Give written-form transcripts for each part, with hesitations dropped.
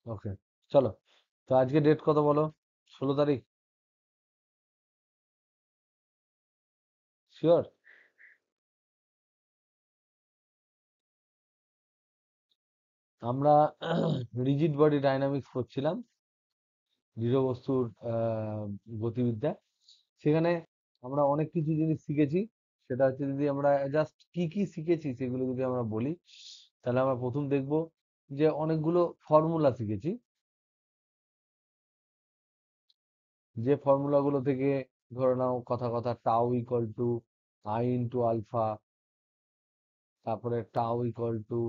ওকে, চলো। তো আজকে ডেট কত বলো? 16 তারিখ? শিওর? আমরা রিজিড বডি ডাইনামিক্স করছিলাম, দৃঢ় বস্তুর গতিবিদ্যা। সেখানে আমরা অনেক কিছু জিনিস শিখেছি। সেটা হচ্ছে, যদি আমরা জাস্ট কি কি শিখেছি সেগুলো যদি আমরা বলি, তাহলে আমরা প্রথম দেখব যে অনেকগুলো ফর্মুলা শিখেছি। যে ফর্মুলাগুলো থেকে ধরে নাও কথা কথা tau equal to I into alpha, তারপরে tau equal to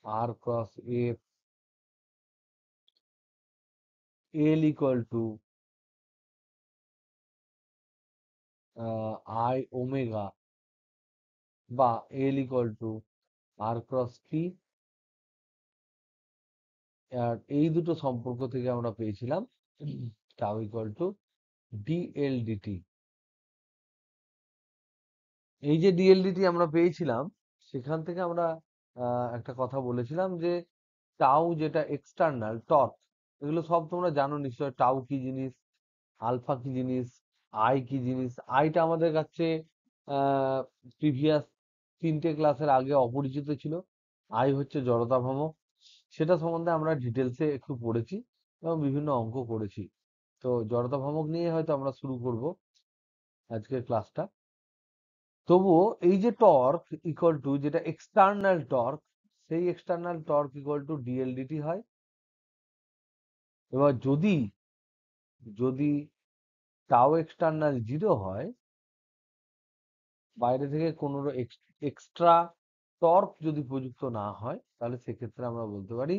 r cross F, L equal to I omega, বা L equal to r cross T. আর এই দুটো সম্পর্ক থেকে আমরা পেয়েছিলাম টাউ ইকুয়াল টু ডিএলডিটি। এই যে ডিএলডিটি আমরা পেয়েছিলাম, সেখান থেকে আমরা একটা কথা বলেছিলাম যে টাউ যেটা এক্সটার্নাল টর্ক, এগুলো সব তোমরা জানো নিশ্চয়। টাউ কি জিনিস, আলফা কি জিনিস, আই কি জিনিস। আইটা আমাদের কাছে প্রিভিয়াস 3টে ক্লাসের আগে অপরিচিত ছিল। আই হচ্ছে জড়তা ভ্রামক। সেটা সম্বন্ধে আমরা ডিটেলসে একটু পড়েছি এবং বিভিন্ন অঙ্ক করেছি। তো জড়তা ভ্রামক নিয়ে হয়তো আমরা শুরু করব আজকের ক্লাসটা। তবুও এই যে টর্ক ইকুয়াল টু যেটা এক্সটার্নাল টর্ক, সেই এক্সটার্নাল টর্ক ইকুয়াল টু ডিএলডিটি হয়। এবার যদি যদি টাও এক্সটার্নাল 0 হয়, বাইরে থেকে কোনো এক্সট্রা টর্ক যদি প্রযুক্ত না হয়, তাহলে সেক্ষেত্রে আমরা বলতে পারি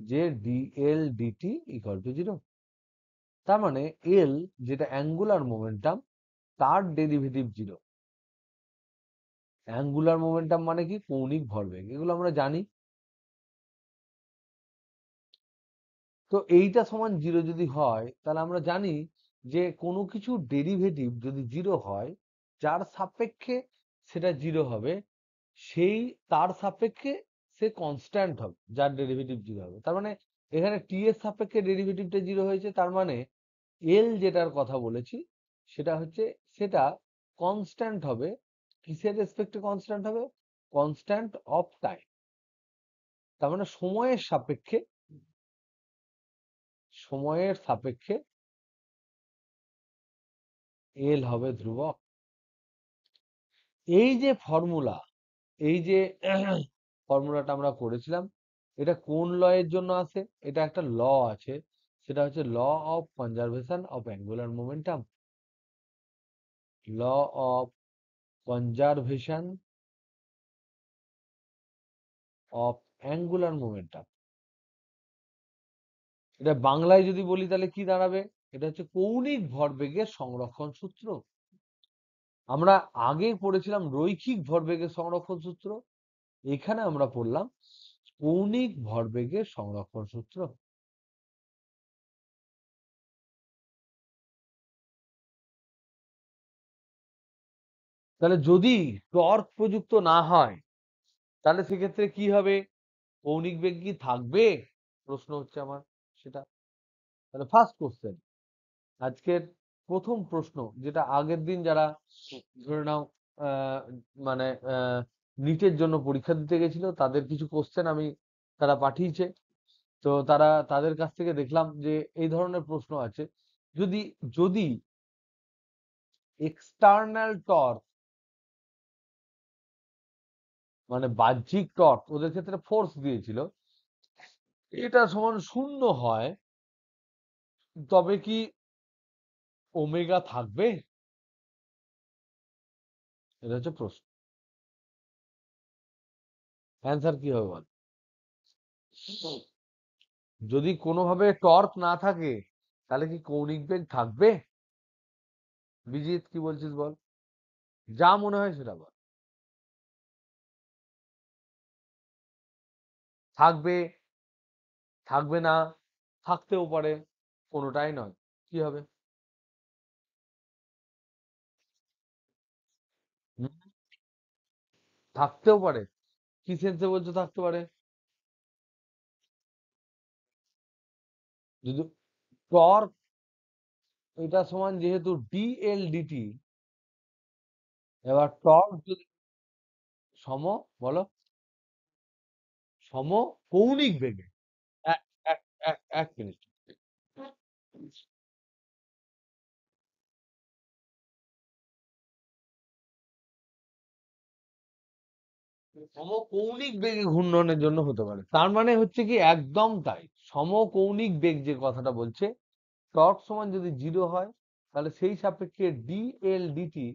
যে ডিএল ডিটি ইকুয়াল টু 0। তার মানে এল যেটা অ্যাঙ্গুলার মোমেন্টাম, তার ডেরিভেটিভ 0। অ্যাঙ্গুলার মোমেন্টাম মানে কি? কৌণিক ভরবেগ, এগুলো আমরা জানি। তো এইটা সমান 0 যদি হয়, তাহলে আমরা জানি যে কোনো কিছু ডেরিভেটিভ যদি 0 হয়, যার সাপেক্ষে সেটা 0 হবে, সেই তার সাপেক্ষে সে কনস্ট্যান্ট হবে, যার ডেরিভেটিভ 0 হবে। তার মানে এখানে টি এর সাপেক্ষে ডেরিভেটিভটা 0 হয়েছে, তার মানে এল যেটার কথা বলেছি সেটা কনস্ট্যান্ট হবে। কিসের রেসপেক্টে কনস্ট্যান্ট হবে? Constant of time. তার মানে সময়ের সাপেক্ষে এল হবে ধ্রুবক। এই যে ফর্মুলা, এই যে ফর্মুলাটা আমরা করেছিলাম, এটা কোন ল এর জন্য আছে? এটা একটা ল আছে, সেটা হচ্ছে law of conservation of angular momentum. Law of conservation of angular momentum. এটা বাংলায় যদি বলি তাহলে কি দাঁড়াবে? এটা হচ্ছে কৌণিক ভরবেগের সংরক্ষণ সূত্র। আমরা আগে পড়েছিলাম রৈখিক ভরবেগের সংরক্ষণ সূত্র, এখানে আমরা পড়লাম কৌণিক ভরবেগের সংরক্ষণ সূত্র। তাহলে যদি টর্ক প্রযুক্ত না হয়, তাহলে সেক্ষেত্রে কি হবে? কৌণিক বেগ কি থাকবে? প্রশ্ন হচ্ছে আমার সেটা। তাহলে ফার্স্ট কোশ্চেন, আজকের প্রথম প্রশ্ন, যেটা আগের দিন যারা ধরে নাও আহ, মানে নিটের জন্য পরীক্ষা দিতে গেছিল, তাদের কিছু কোশ্চেন তারা পাঠিয়েছে। তো তাদের কাছ থেকে দেখলাম যে এই ধরনের প্রশ্ন আছে। যদি যদি এক্সটার্নাল টর্ক, মানে বাহ্যিক টর্ক, ওদের ক্ষেত্রে ফোর্স দিয়েছিল, এটা সমান 0 হয়, তবে কি ওমেগা থাকবে? এটা হচ্ছে প্রশ্ন। অ্যান্সার কি হবে বল? যদি কোনোভাবে টর্ক না থাকে, তাহলে কি কৌণিক বেগ থাকবে? বিজিৎ, কি বলছিস বল, যা মনে হয় সেটা বল। থাকবে, থাকবে না, থাকতেও পারে, কোনোটাই নয়। কি হবে? হুম? থাকতেও পারে? কি সেন্সে বলছো থাকতে পারে? যদি টর্ক এটা সমান যেহেতু ডিএলডিটি, এবার টর্ক যদি সম, বলো, সম কৌণিক বেগে, এক এক এক এক মিনিট, সমকৌণিক বেগে ঘূর্ণনের জন্য হতে পারে। তার মানে হচ্ছে কি একদম তাই, সমকৌণিক বেগ যে কথাটা বলছে, টর্ক সমান যদি 0 হয় তাহলে সেই সাপেক্ষে ডিএল ডিটি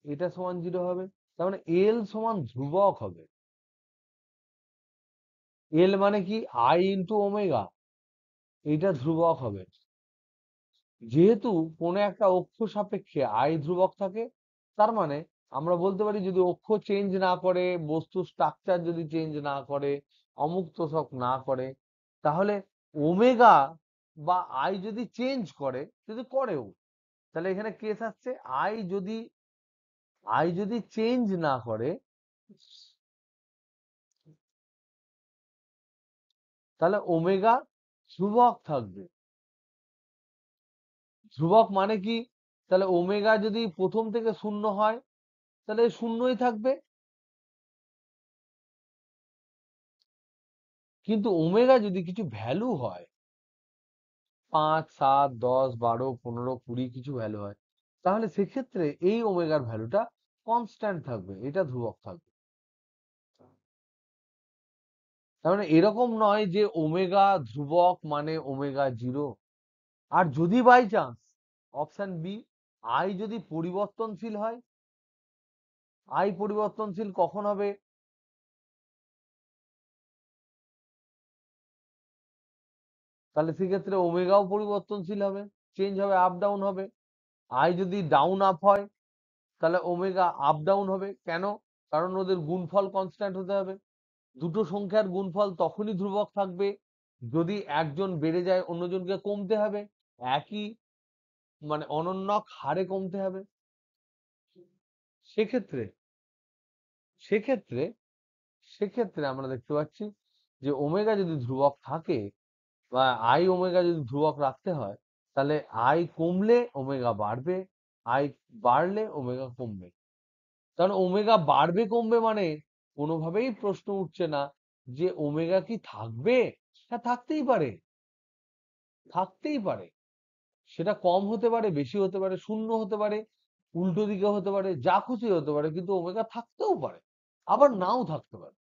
এটা সমান 0 হবে। তার মানে এল সমান ধ্রুবক হবে। এল মানে কি আই ইন্টু ওমেগা, এটা ধ্রুবক হবে। যেহেতু কোনো একটা অক্ষ সাপেক্ষে আই ধ্রুবক থাকে, তার মানে আমরা বলতে পারি যদি অক্ষ চেঞ্জ না করে, বস্তু স্ট্রাকচার যদি চেঞ্জ না করে, অমুক তোষক না করে, তাহলে ওমেগা বা আই যদি চেঞ্জ করে, যদি করেও, তাহলে এখানে কেস আসছে আই যদি চেঞ্জ না করে, তাহলে ওমেগা ধ্রুবক থাকবে। ধ্রুবক মানে কি, তাহলে ওমেগা যদি প্রথম থেকে 0 হয় তাহলে শূন্যই থাকবে। কিন্তু ওমেগা যদি কিছু ভ্যালু হয়, 5, 7, 10, 12, 15, 20 কিছু ভ্যালু হয়, তাহলে সেক্ষেত্রে এই ওমেগার ভ্যালুটা কনস্ট্যান্ট থাকবে, এটা ধ্রুবক থাকবে। তার মানে এরকম নয় যে ওমেগা ধ্রুবক মানে ওমেগা 0। আর যদি by chance, option B, I যদি পরিবর্তনশীল হয়, আই পরিবর্তনশীল কখন হবে, তাহলে সেক্ষেত্রে ওমেগাও পরিবর্তনশীল হবে, চেঞ্জ হবে, আপ ডাউন হবে। আই যদি ডাউন আপ হয় তাহলে ওমেগা আপ ডাউন হবে। কেন? কারণ ওদের গুণফল কনস্ট্যান্ট হতে হবে। দুটো সংখ্যার গুণফল তখনই ধ্রুবক থাকবে যদি একজন বেড়ে যায়, অন্যজনকে কমতে হবে, একই মানে অনন্যক হারে কমতে হবে। সেক্ষেত্রে সেক্ষেত্রে সেক্ষেত্রে আমরা দেখতে পাচ্ছি যে ওমেগা যদি ধ্রুবক থাকে বা আই ওমেগা যদি ধ্রুবক রাখতে হয়, তাহলে আই কমলে ওমেগা বাড়বে, আই বাড়লে ওমেগা কমবে। কারণ ওমেগা বাড়বে কমবে মানে কোনোভাবেই প্রশ্ন উঠছে না যে ওমেগা কি থাকবে। হ্যাঁ, থাকতেই পারে, থাকতেই পারে। সেটা কম হতে পারে, বেশি হতে পারে, শূন্য হতে পারে, উল্টো দিকে হতে পারে, যা খুশি হতে পারে, কিন্তু ওমেগা থাকতেও পারে, আবার নাও থাকতে পারে।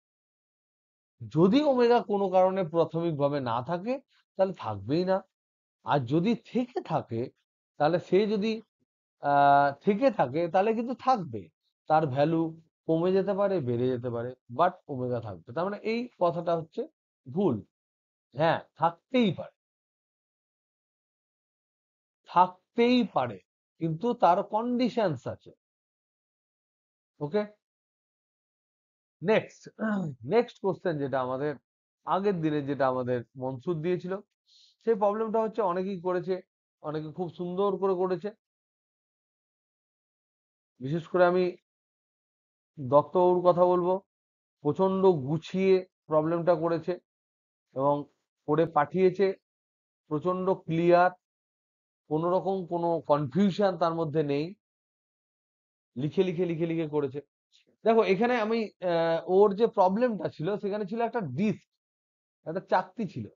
যদি ওমেগা কোনো কারণে প্রাথমিকভাবে না থাকে তাহলে থাকবেই না। আর যদি থেকে থাকে, তাহলে সে যদি থেকে থাকে তাহলে কিন্তু থাকবে, তার ভ্যালু কমে যেতে পারে, বেড়ে যেতে পারে, বাট ওমেগা থাকবে। তার মানে এই কথাটা হচ্ছে ভুল। হ্যাঁ, থাকতেই পারে, থাকতেই পারে, কিন্তু তার কন্ডিশনস আছে। ওকে, নেক্সট নেক্সট কোশ্চেন, যেটা আমাদের আগের দিনে যেটা আমাদের মনসুর দিয়েছিল, সেই প্রবলেমটা হচ্ছে অনেকেই করেছে, অনেকে খুব সুন্দর করে করেছে। বিশেষ করে আমি দত্তবাবুর কথা বলবো, প্রচন্ড গুছিয়ে প্রবলেমটা করেছে এবং করে পাঠিয়েছে, প্রচন্ড ক্লিয়ার, কোনো রকম কোনো কনফিউশন তার মধ্যে নেই, লিখে লিখে লিখে লিখে করেছে। দেখো এখানে আমি ওর যে প্রবলেমটা ছিল সেখানে ছিল একটা ডিস্ক, একটা চাকতি ছিল।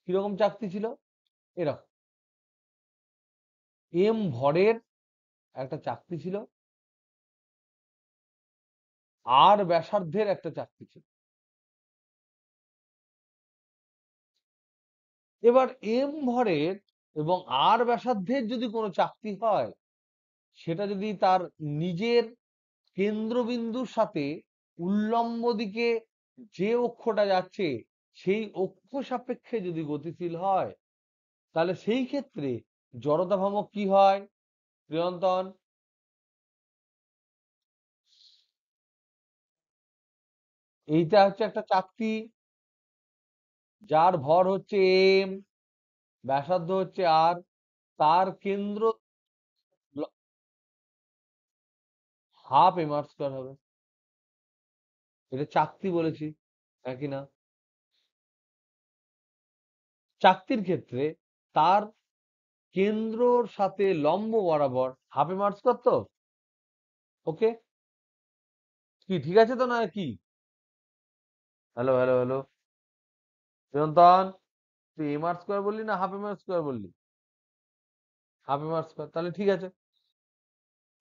কিরকম চাকতি ছিল? এরকম এম ভরের একটা চাকতি ছিল, আর ব্যাসার্ধের একটা চাকতি ছিল। এবার এম ভরের এবং আর ব্যাসার্ধের যদি কোনো চাকতি হয়, সেটা যদি তার নিজের কেন্দ্রবিন্দুর সাথে উল্লম্ব দিকে যে অক্ষটা যাচ্ছে সেই অক্ষ সাপেক্ষে যদি গতিশীল হয়, তাহলে সেই ক্ষেত্রে জড়তা ভ্রামক কি হয়? প্রিয়ন্তন, এইটা হচ্ছে একটা চাকতি যার ভর হচ্ছে এম, ব্যাসার্ধ হচ্ছে আর, তার কেন্দ্র হাফ এম আর স্কয়ার হবে। এটা চাকতি বলেছি, নাকি না? চাকতির ক্ষেত্রে তার কেন্দ্রর সাথে লম্ব বরাবর হাফ এম আর স্কয়ার তো, ওকে? কি ঠিক আছে তো না কি? হ্যালো হ্যালো হ্যালো চিরন্তন, তুই এম আর স্কয়ার বললি না হাফ এম আর স্কয়ার বললি? হাফ এম আর স্কয়ার, তাহলে ঠিক আছে।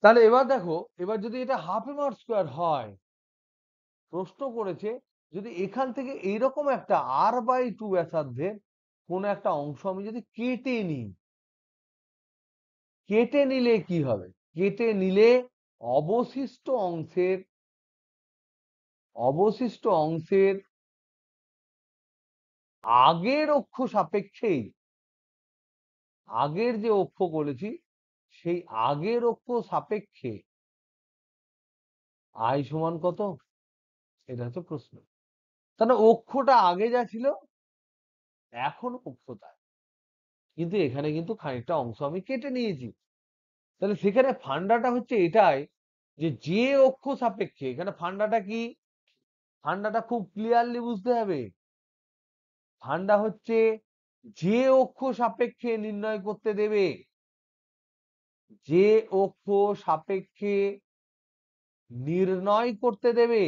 তাহলে এবার দেখো, এবার যদি এটা হাফ এম আর স্কয়ার হয়, প্রশ্ন করেছে যদি এখান থেকে এইরকম একটা r/2 ব্যাসার্ধের কোন একটা অংশ আমি যদি কেটে নিই, কেটে নিলে কি হবে? কেটে নিলে অবশিষ্ট অংশের অবশিষ্ট অংশের আগের অক্ষ সাপেক্ষেই, আগের যে অক্ষ করেছি সেই আগের অক্ষ সাপেক্ষে আই সমান কত? এটা হচ্ছে প্রশ্ন। তাহলে অক্ষটা আগে যা ছিল এখন অক্ষ তাই, কিন্তু এখানে কিন্তু খানিকটা অংশ আমি কেটে নিয়েছি। তাহলে সেখানে ফান্ডাটা হচ্ছে এটাই যে যে অক্ষ সাপেক্ষে, এখানে ফান্ডাটা কি? ফান্ডাটা খুব ক্লিয়ারলি বুঝতে হবে। ফান্ডা হচ্ছে যে অক্ষ সাপেক্ষে নির্ণয় করতে দেবে, যে অক্ষ সাপেক্ষে নির্ণয় করতে দেবে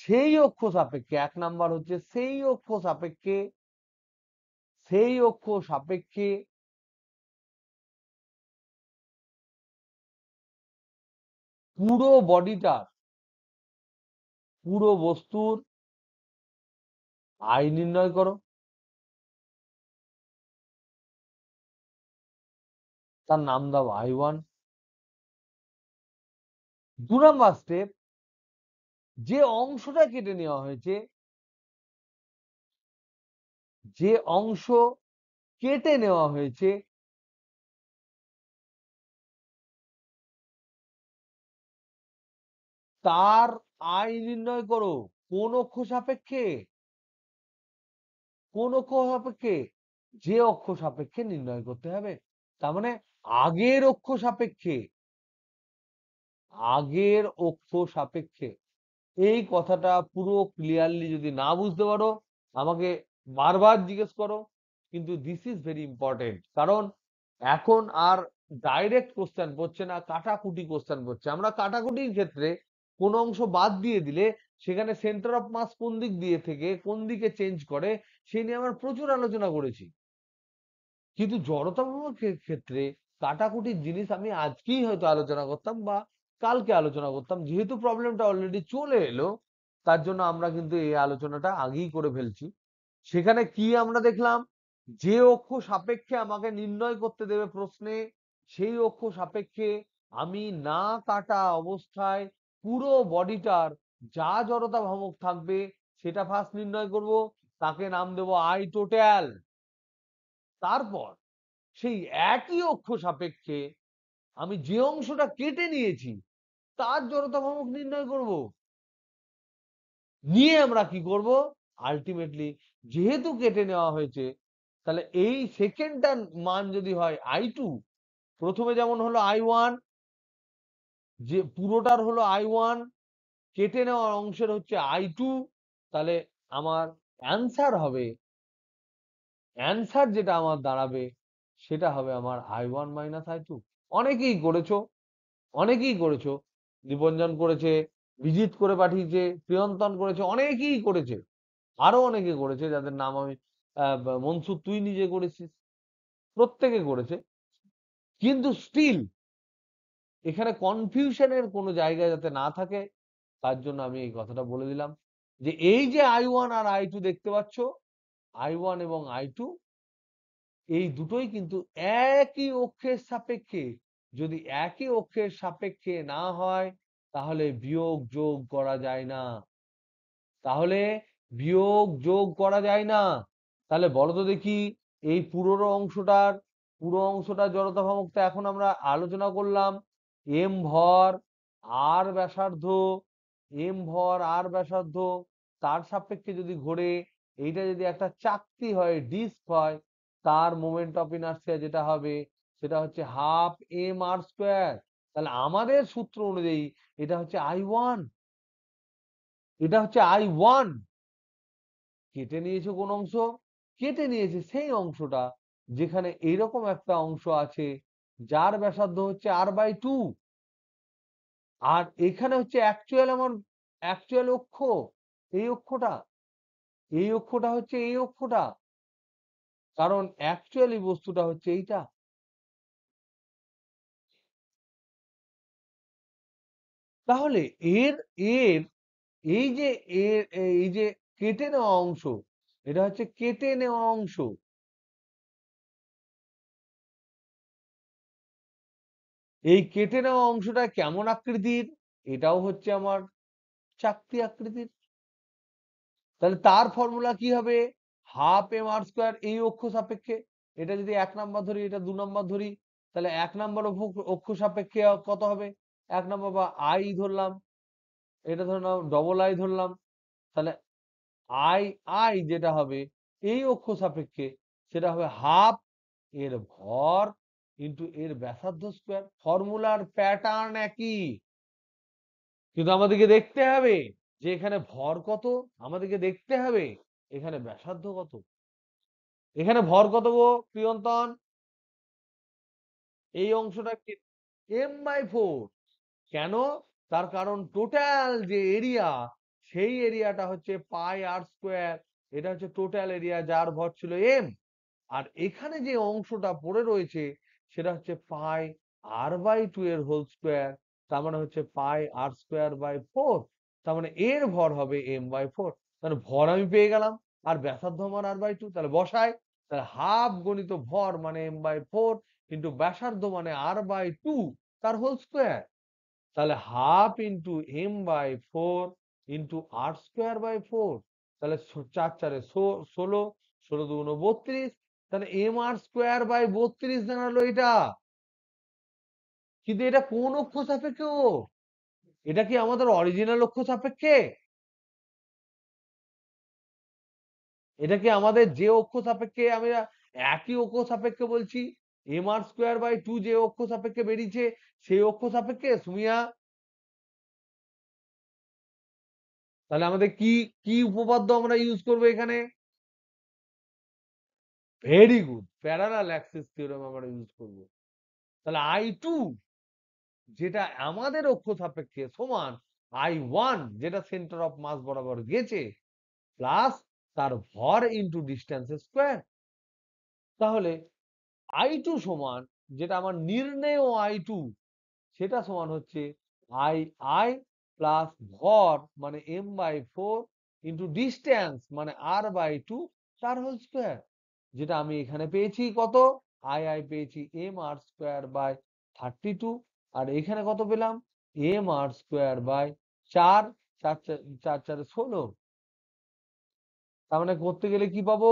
সেই অক্ষ সাপেক্ষে, এক নাম্বার হচ্ছে সেই অক্ষ সাপেক্ষে, সেই অক্ষ সাপেক্ষে পুরো বডিটার, পুরো বস্তুর আই নির্ণয় করো। তার নাম দাও I1। 2 নাম্বার স্টেপ, যে অংশটা কেটে নেওয়া হয়েছে, যে অংশ কেটে নেওয়া হয়েছে তার আই নির্ণয় করো। কোন অক্ষ সাপেক্ষে? কোন অক্ষ সাপেক্ষে? যে অক্ষ সাপেক্ষে নির্ণয় করতে হবে, তার মানে আগের অক্ষ সাপেক্ষে, আগের অক্ষ সাপেক্ষে। এই কথাটা পুরো ক্লিয়ারলি যদি না বুঝতে পারো আমাকে বারবার জিজ্ঞেস করো, কিন্তু দিস ইজ ভেরি ইম্পর্টেন্ট। কারণ এখন আর ডাইরেক্ট কোশ্চেন পড়ছে না, কাটাকুটি কোশ্চেন পড়ছে। আমরা কাটাকুটির ক্ষেত্রে কোন অংশ বাদ দিয়ে দিলে সেখানে সেন্টার অফ মাস কোন দিক দিয়ে থেকে কোন দিকে চেঞ্জ করে সে নিয়ে আমরা প্রচুর আলোচনা করেছি। কিন্তু জড়তা ভ্রমণের ক্ষেত্রে কাটাকুটির জিনিস আমি আজকেই হয়তো আলোচনা করতাম বা কালকে আলোচনা করতাম, যেহেতু প্রবলেমটা অলরেডি চলে এলো তার জন্য আমরা কিন্তু এই আলোচনাটা আগেই করে ফেলছি। সেখানে কি আমরা দেখলাম, যে অক্ষ সাপেক্ষে আমাকে নির্ণয় করতে দেবে প্রশ্নে, সেই অক্ষ সাপেক্ষে আমি না কাটা অবস্থায় পুরো বডিটার যা জড়তা ভ্রামক থাকবে সেটা ফার্স্ট নির্ণয় করব, তাকে নাম দেবো আই টোটাল। তারপর সেই একই অক্ষ সাপেক্ষে আমি যে অংশটা কেটে নিয়েছি তার জড়তা ভ্রামক নির্ণয় করব। নিয়ে আমরা কি করব, আলটিমেটলি যেহেতু কেটে নেওয়া হয়েছে তাহলে এই সেকেন্ডটার মান যদি হয় I2, প্রথমে যেমন হলো I1, যে পুরোটার হলো I1, কেটে নেওয়ার অংশের হচ্ছে I2, তাহলে আমার অ্যান্সার হবে, অ্যান্সার যেটা আমার দাঁড়াবে সেটা হবে আমার I1 - I2। অনেকেই করেছো, অনেকেই করেছো, নিবঞ্জন করেছে, বিজিত করে পাঠিয়েছে, প্রিয়ন্তন করেছে, অনেকেই করেছে, আরো অনেকে করেছে যাদের নাম আমি মনসুর তুই নিজে করেছিস, প্রত্যেকে করেছে। কিন্তু স্টিল এখানে কনফিউশনের কোনো জায়গা যাতে না থাকে তার জন্য আমি এই কথাটা বলে দিলাম যে এই যে I1 আর I2 দেখতে পাচ্ছ, I1 এবং I2 এই দুটোই কিন্তু একই অক্ষের সাপেক্ষে। যদি একই অক্ষের সাপেক্ষে না হয় তাহলে বিয়োগ যোগ করা যায় না, তাহলে বিয়োগ যোগ করা যায় না। তাহলে বলো তো দেখি, এই পুরো অংশটার জড়তা ভ্রামকটা এখন আমরা আলোচনা করলাম, এম ভর আর ব্যাসার্ধ, এম ভর আর ব্যাসার্ধ তার সাপেক্ষে যদি ঘোরে, এইটা যদি একটা চাকতি হয়, ডিস্ক হয়, তার মোমেন্ট অফ ইনার্সিয়া যেটা হবে সেটা হচ্ছে ½ mr²। তাহলে আমাদের সূত্র অনুযায়ী এটা হচ্ছে I1। এটা হচ্ছে I1, কেটে নিয়েছে কোন অংশ? কেটে নিয়েছে সেই অংশটা যেখানে এইরকম একটা অংশ আছে যার ব্যাসার্ধ হচ্ছে r/2, আর এখানে হচ্ছে আমার অ্যাকচুয়াল অক্ষ, এই অক্ষটা, এই অক্ষটা হচ্ছে এই অক্ষটা, কারণ অ্যাকচুয়ালি বস্তুটা হচ্ছে এইটা। তাহলে এর এর এই যে এই যে কেটে নেওয়া অংশ, এটা হচ্ছে কেটে নেওয়া অংশ। এই কেটে নেওয়া অংশটা কেমন আকৃতির? এটাও হচ্ছে আমার চাকতি আকৃতির। তাহলে তার ফর্মুলা কি হবে? ½ m r², এই অক্ষ সাপেক্ষে। এটা যদি 1 নাম্বার ধরি, এটা 2 নাম্বার ধরি, তাহলে 1 নাম্বার অক্ষ সাপেক্ষে কত হবে? 1 নাম্বার বা আই ধরলাম, এটা ধরলাম ডবল আই ধরলাম, তাহলে আই আই যেটা হবে এই অক্ষ সাপেক্ষে, সেটা হবে হাফ এর ভর ইন্টু এর ব্যাসার্ধ স্কোয়ার। ফর্মুলার প্যাটার্ন একই, কিন্তু আমাদেরকে দেখতে হবে যে এখানে ভর কত, আমাদেরকে দেখতে হবে এখানে ব্যাসার্ধ কত। এখানে ভর কত গো প্রিয়ন্তন? এই অংশটা m/4। কেন? তার কারণ টোটাল যে এরিয়া, সেই এরিয়াটা হচ্ছে πr²। এটা হচ্ছে টোটাল এরিয়া যার ভর ছিল m। আর এখানে যে অংশটা পড়ে রয়েছে সেটা হচ্ছে πr/2 এর হোল স্কোয়ার, তার মানে হচ্ছে πr²/4। তার মানে এর ভর হবে m/4। তাহলে ভর আমি পেয়ে গেলাম, আর ব্যাসার্ধ আমার r/2, তাহলে বসাই। তাহলে হাফ গণিত ভর মানে m/4 কিন্তু ব্যাসার্ধ মানে r/2 তার হোল স্কোয়ার। তাহলে half into m/4 into r²/4, তাহলে 4×4 16, 16×2 32, তাহলে mr²/32 দাঁড়ালো এটা। কিন্তু এটা কোন অক্ষ সাপেক্ষে গো? এটা কি আমাদের অরিজিনাল অক্ষ সাপেক্ষে? এটা কি আমাদের যে অক্ষ সাপেক্ষে আমরা একই অক্ষ সাপেক্ষে বলছি, mr²/2 যে অক্ষ সাপেক্ষে বেরিয়েছে সেই অক্ষ সাপেক্ষে সুমিয়া? তাহলে আমাদের কি কি উপপাদ্য আমরা ইউজ করবো এখানে? Very good, parallel Axis theorem আমরা ইউজ করব। তাহলে I2 যেটা আমাদের অক্ষ সাপেক্ষে সমান I1 যেটা সেন্টার অফ মাস বরাবর গেছে, প্লাস তার ভর ইন্টু ডিস্টেন্স স্কোয়ার। তাহলে I2 সমান, যেটা আমার নির্ণেয় I2, সেটা সমান হচ্ছে I প্লাস ভর মানে m/4 ইন্টু ডিস্টেন্স মানে r/2 তার হোল স্কোয়ার। যেটা আমি এখানে পেয়েছি কত? আই পেয়েছি mr²/32, আর এখানে কত পেলাম? mr²/4। 4×4 = 16। তার মানে করতে গেলে কি পাবো?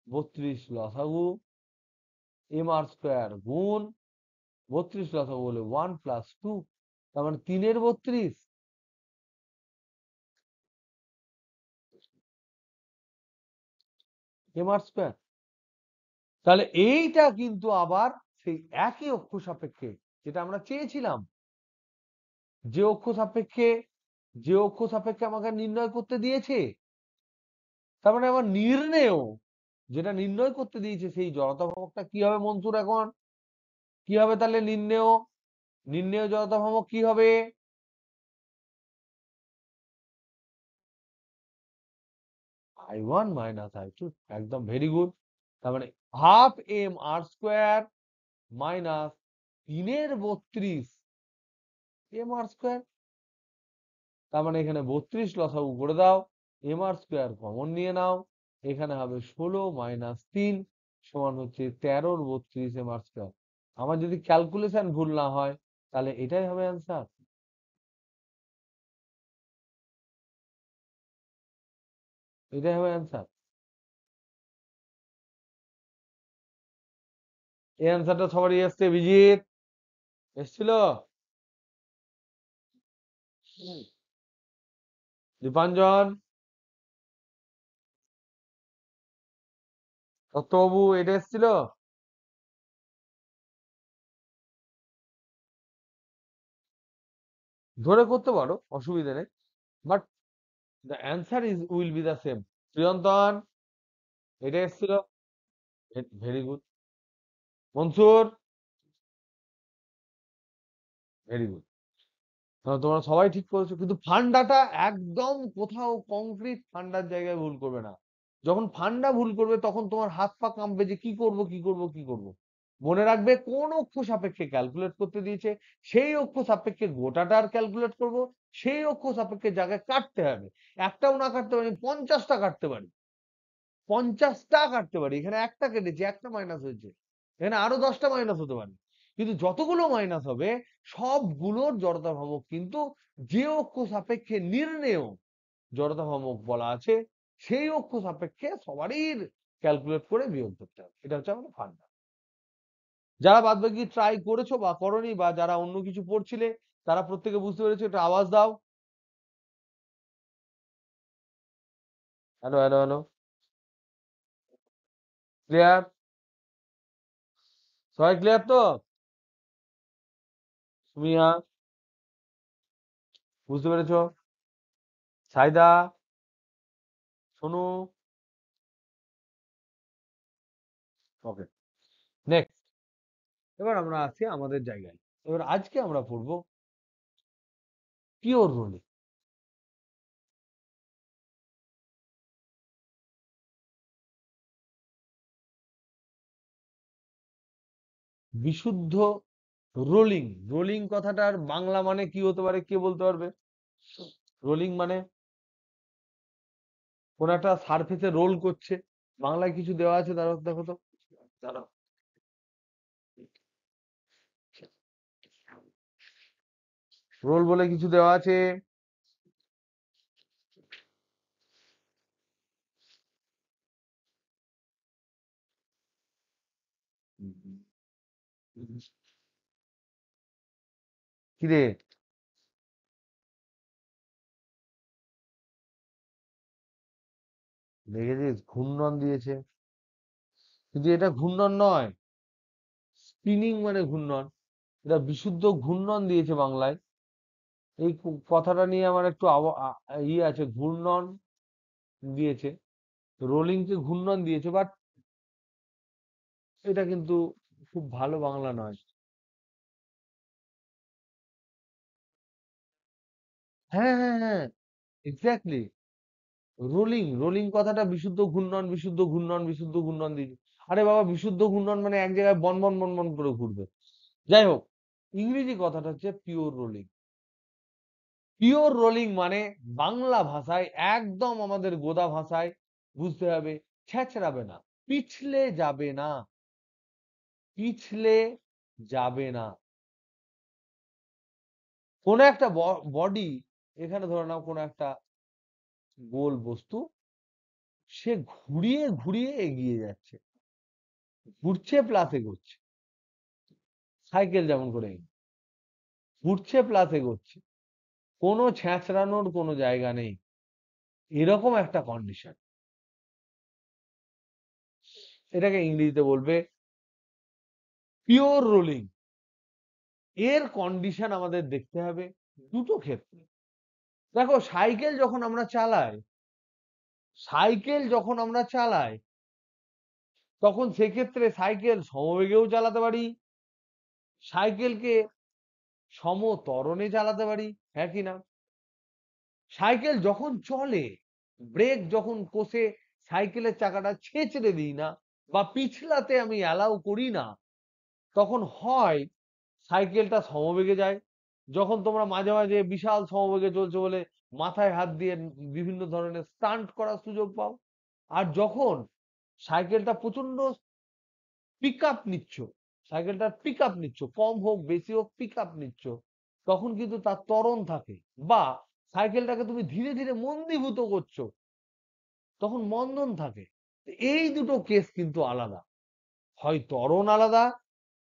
32 লসাগু mr² গুণ 32 লসাগু হলে 1 + 2, তার মানে 3×32 mr²। তাহলে এইটা কিন্তু আবার সেই একই অক্ষ সাপেক্ষে যেটা আমরা চেয়েছিলাম, যে অক্ষ সাপেক্ষে আমাকে নির্ণয় করতে দিয়েছে। তার মানে আমার নির্ণেয় যেটা নির্ণয় করতে দিয়েছে সেই জড়তা ভ্রামকটা কি হবে মনসুর? এখন কি হবে তাহলে নির্ণেয় জড়তা ভ্রামক কি হবে? I1 - I2, একদম ভেরি গুড। তার মানে ½ m r² মাইনাস 3×32 mr²। তার মানে এখানে 32 লসাগু করে দাও, mr² কমন নিয়ে নাও, এখানে হবে 16 - 3 সমান হচ্ছে 13×32 mr²। আমার যদি ক্যালকুলেশন ভুল না হয় তাহলে এটাই হবে অ্যান্সার। এটাই হবে অ্যান্সার। এই অ্যান্সারটা সবারই এসছে? বিজিত এসছিল? দীপাঞ্জন, দত্তবাবু, এটা এসছিল? ধরে করতে পারো, অসুবিধা নেই, but the answer is will be the same. Priyantan, এটা এসেছিল। Very good. Mansur, very good. তোমরা সবাই ঠিক করেছো, কিন্তু ফান্ডাটা একদম কোথাও কংক্রিট ফান্ডার জায়গায় ভুল করবে না। যখন ফান্ডা ভুল করবে তখন তোমার হাত পা কাঁপবে যে কি করব কি করব কি করব। মনে রাখবে কোন অক্ষ সাপেক্ষে ক্যালকুলেট করতে দিয়েছে, সেই অক্ষ সাপেক্ষে গোটাটার ক্যালকুলেট করব, সেই অক্ষ সাপেক্ষে জায়গায় কাটতে হবে। একটাও না কাটতে পারি, 50টা কাটতে পারি, 50টা কাটতে পারি। এখানে একটা কেটেছি, একটা মাইনাস হয়েছে, এখানে আরো 10টা মাইনাস হতে পারে। কিন্তু যতগুলো মাইনাস হবে সবগুলোর জড়তা ভ্রামক কিন্তু যে অক্ষ সাপেক্ষে নির্ণেয় জড়তা ভ্রামক বলা আছে সেই অক্ষ সাপেক্ষে সবারই ক্যালকুলেট করে বিয়োগ করতে হবে। এটা হচ্ছে আমাদের ফান্ডা। যারা বাদবাকি ট্রাই করেছো বা করনি, বা যারা অন্য কিছু পড়ছিলে, তারা প্রত্যেকে বুঝতে পেরেছো? একটা আওয়াজ দাও। Hello hello hello, clear? সবাই ক্লিয়ার তো? সুমিয়া, বুঝতে পেরেছো? সাইদা, সোনু, ওকে, নেক্সট। এবার আমরা আসছি আমাদের জায়গায়। এবার আজকে আমরা পড়বো পিওর রোলিং। বিশুদ্ধ রোলিং। রোলিং কথাটার বাংলা মানে কি হতে পারে, কে বলতে পারবে? রোলিং মানে কোন একটা সারফেসে রোল করছে। বাংলায় কিছু দেওয়া আছে, দাঁড়াও দেখো তো, দাঁড়াও। রোল বলে কিছু দেওয়া আছে। কিরে, দেখেছিস ঘূর্ণন দিয়েছে, কিন্তু এটা ঘূর্ণন নয়। স্পিনিং মানে ঘূর্ণন, এটা বিশুদ্ধ ঘূর্ণন দিয়েছে বাংলায়। এই কথাটা নিয়ে আমার একটু ইয়ে আছে, ঘূর্ণন দিয়েছে, রোলিং কে ঘূর্ণন দিয়েছে, বাট এটা কিন্তু খুব ভালো বাংলা নয়। হ্যাঁ হ্যাঁ হ্যাঁ, এক্স্যাক্টলি। রোলিং, রোলিং কথাটা বিশুদ্ধ ঘূর্ণন, বিশুদ্ধ ঘূর্ণন, বিশুদ্ধ ঘূর্ণন দিয়েছে। আরে বাবা, বিশুদ্ধ ঘূর্ণন মানে এক জায়গায় বন বন বন বন করে ঘুরবে। যাই হোক, ইংরেজি কথাটা হচ্ছে পিওর রোলিং। পিওর রোলিং মানে বাংলা ভাষায়, একদম আমাদের গোদা ভাষায় বুঝতে হবে, ছেঁচড়াবে না, পিছলে যাবে না, পিছলে যাবে না। কোন একটা বডি, এখানে ধরে নাও কোন একটা গোল বস্তু, সে ঘুরিয়ে ঘুরিয়ে এগিয়ে যাচ্ছে, ঘুরছে প্লাস এগোচ্ছে। সাইকেল যেমন করে ঘুরছে প্লাস এগোচ্ছে, কোনো ছেঁচড়ানোর কোনো জায়গা নেই, এরকম একটা কন্ডিশন। এটাকে ইংরেজিতে বলবে পিওর রোলিং। এর কন্ডিশন আমাদের দেখতে হবে দুটো ক্ষেত্রে। দেখো, সাইকেল যখন আমরা চালাই, সাইকেল যখন আমরা চালাই তখন সেক্ষেত্রে সাইকেল সমবেগেও চালাতে পারি, সাইকেলকে সমত্বরণে চালাতে পারি, হ্যাঁ কি না? সাইকেল যখন চলে, ব্রেক যখন কষে সাইকেলের চাকাটা ছেঁচড়ে দিই না বা পিছলাতে আমি অ্যালাউ করি না, তখন হয় সাইকেলটা সমবেগে যায়। যখন তোমরা মাঝে মাঝে বিশাল সমবেগে চলছে বলে মাথায় হাত দিয়ে বিভিন্ন ধরনের স্টান্ট করার সুযোগ পাও। আর যখন সাইকেলটা প্রচন্ড পিক আপ নিচ্ছ, সাইকেলটার পিক আপ নিচ্ছ, কম হোক বেশি হোক পিক আপ নিচ্ছ, তখন কিন্তু তার ত্বরণ থাকে, বা সাইকেলটাকে তুমি ধীরে ধীরে মন্দীভূত করছো, তখন মন্দন থাকে। এই দুটো কেস কিন্তু আলাদা, হয় ত্বরণ আলাদা,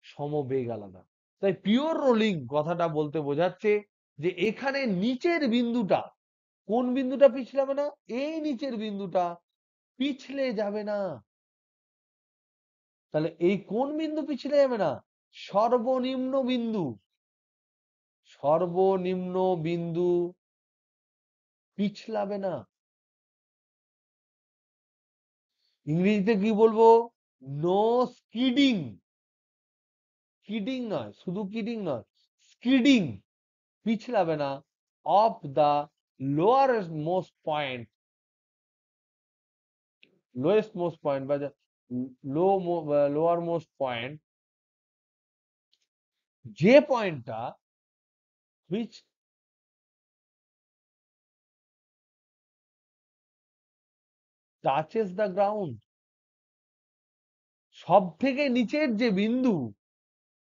সমবেগ আলাদা। তাই পিওর রোলিং কথাটা বলতে বোঝাচ্ছে যে এখানে নিচের বিন্দুটা, কোন বিন্দুটা পিছলাবে না? এই নিচের বিন্দুটা পিছলে যাবে না। তাহলে এই কোন বিন্দু পিছলে যাবে না? সর্বনিম্ন বিন্দু, সর্বনিম্ন বিন্দু পিছলাবে না। ইংরেজিতে কি বলবো? No skidding. কিডিং নয়, শুধু কিডিং নয়, স্কিডিং, পিছলাবে না, of the lower most point, lowest most point বা লো লোয়ার মোস্ট পয়েন্ট, যে পয়েন্টটা which touches the ground, সব থেকে নিচের যে বিন্দু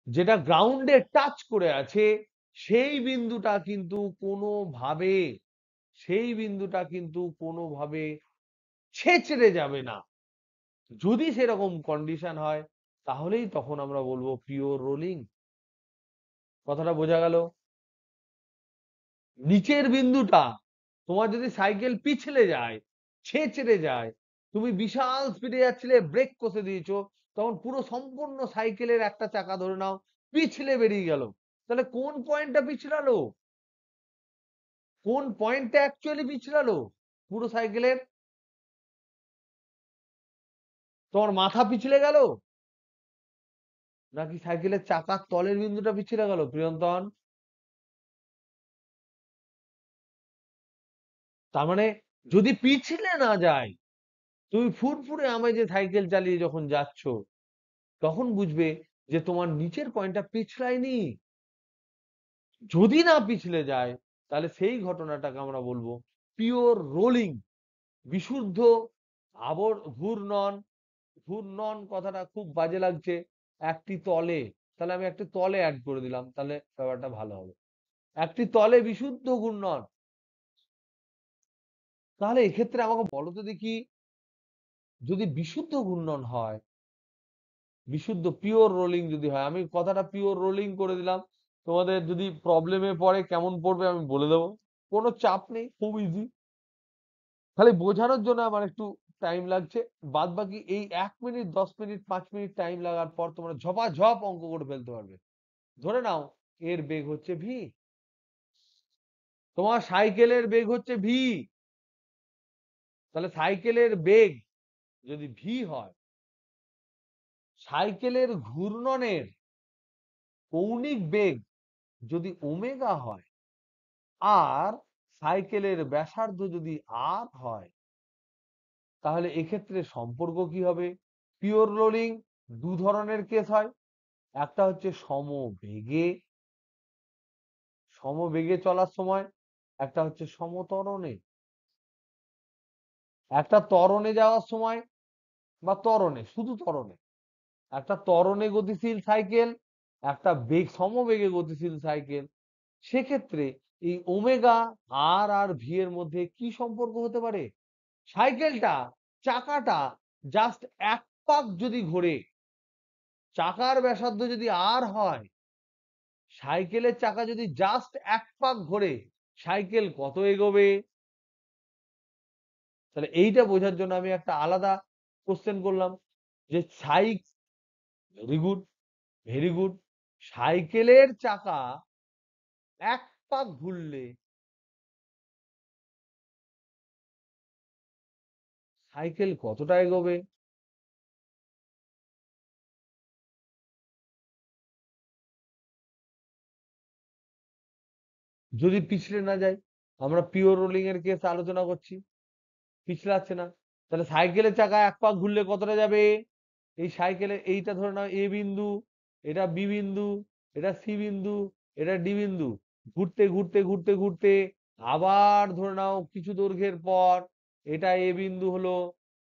যেটা গ্রাউন্ডে টাচ করে আছে, সেই বিন্দুটা কিন্তু কোনোভাবে সেই বিন্দুটা কিন্তু কোনোভাবে ছেঁচড়ে যাবে না। যদি সেরকম কন্ডিশন হয় তাহলেই তখন আমরা বলবো পিওর রোলিং। কথাটা বোঝা গেল? নিচের বিন্দুটা, তোমার যদি সাইকেল পিছলে যায়, ছেঁচড়ে যায়, তুমি বিশাল স্পিডে যাচ্ছিলে, ব্রেক কষে দিয়েছো, তখন পুরো সম্পূর্ণ সাইকেলের একটা চাকা ধরে নাও পিছলে বেরিয়ে গেল, তাহলে কোন পয়েন্টটা পিছলালো? কোন পয়েন্টটা অ্যাকচুয়ালি পিছলালো পুরো সাইকেলের? তোমার মাথা পিছলে গেল নাকি সাইকেলের চাকার তলের বিন্দুটা পিছলে গেল প্রিয়ন্তন? তার মানে যদি পিছলে না যায়, তুমি ফুরফুরে আমেজে সাইকেল চালিয়ে যখন যাচ্ছ, তখন বুঝবে যে তোমার নিচের পয়েন্টটা পিছলায়নি। যদি না পিছলে যায়, তাহলে সেই ঘটনাটাকে আমরা বলবো পিওর রোলিং, বিশুদ্ধ ঘূর্ণন। ঘূর্ণন কথাটা খুব বাজে লাগছে, একটি তলে, তাহলে আমি একটি তলে অ্যাড করে দিলাম, তাহলে ব্যাপারটা ভালো হবে। একটি তলে বিশুদ্ধ ঘূর্ণন। তাহলে এক্ষেত্রে আমাকে বলো তো দেখি, যদি বিশুদ্ধ ঘূর্ণন হয়, বিশুদ্ধ পিওর রোলিং যদি হয়, আমি কথাটা পিওর রোলিং করে দিলাম, তোমাদের যদি প্রবলেমে পড়ে কেমন পড়বে আমি বলে দেবো, কোনো চাপ নেই, খুব ইজি। খালি বোঝানোর জন্য আমার একটু টাইম লাগছে, বাদ বাকি এই 1 মিনিট 10 মিনিট 5 মিনিট টাইম লাগার পর তোমরা ঝপাঝপ অঙ্ক করে ফেলতে পারবে। ধরে নাও এর বেগ হচ্ছে ভি, তোমার সাইকেলের বেগ হচ্ছে ভি, তাহলে সাইকেলের বেগ যদি ভি হয়, সাইকেলের ঘূর্ণনের কৌণিক বেগ যদি ওমেগা হয়, আর সাইকেলের ব্যাসার্ধ যদি আর হয়, তাহলে এক্ষেত্রে সম্পর্ক কি হবে? পিওর রোলিং দু ধরনের কেস হয়, একটা হচ্ছে সমবেগে চলার সময়, একটা হচ্ছে সমত্বরণে। একটা ত্বরণে যাওয়ার সময় বা ত্বরণে, শুধু ত্বরণে, একটা ত্বরণে গতিশীল সাইকেল, একটা সমবেগে গতিশীল সাইকেল, সেক্ষেত্রে এই ওমেগা আর আর ভি এর মধ্যে কি সম্পর্ক হতে পারে? সাইকেলটা, চাকাটা জাস্ট এক পাক যদি ঘোরে, চাকার ব্যাসার্ধ যদি আর হয়, সাইকেলের চাকা যদি জাস্ট এক পাক ঘোরে, সাইকেল কত এগোবে? তাহলে এইটা বোঝার জন্য আমি একটা আলাদা কোশ্চেন করলাম, যে ভেরি গুড, ভেরি গুড, সাইকেলের চাকা এক পাক ঘুরলে সাইকেল কতটা এগোবে? যদি পিছলে না যায়, আমরা পিওর রোলিং এর কেস আলোচনা করছি, পিছলাচ্ছে না, তাহলে সাইকেলের চাকা এক পাক ঘুরলে কতটা যাবে? এই সাইকেলের এইটা ধরে নাও এ বিন্দু, এটা বি বিন্দু, এটা সি বিন্দু, এটা ডি বিন্দু, ঘুরতে ঘুরতে ঘুরতে ঘুরতে আবার ধরে নাও কিছু দৈর্ঘ্যের পর এটা এ বিন্দু হলো,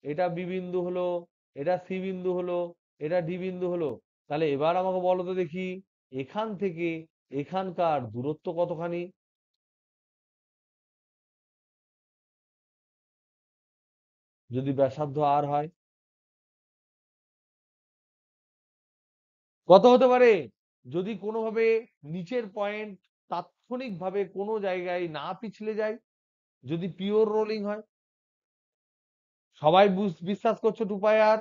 এটা বি বিন্দু হলো, এটা সি বিন্দু হলো, এটা ডি বিন্দু হলো। তাহলে এবার আমাকে বলো তো দেখি, এখান থেকে এখানকার দূরত্ব কতখানি? যদি ব্যাসার্ধ আর হয় কত হতে পারে? যদি কোনোভাবে নিচের পয়েন্ট তাৎক্ষণিকভাবে কোনো জায়গায় না পিছলে যায়, যদি পিওর রোলিং হয়, সবাই বিশ্বাস করছো 2πr?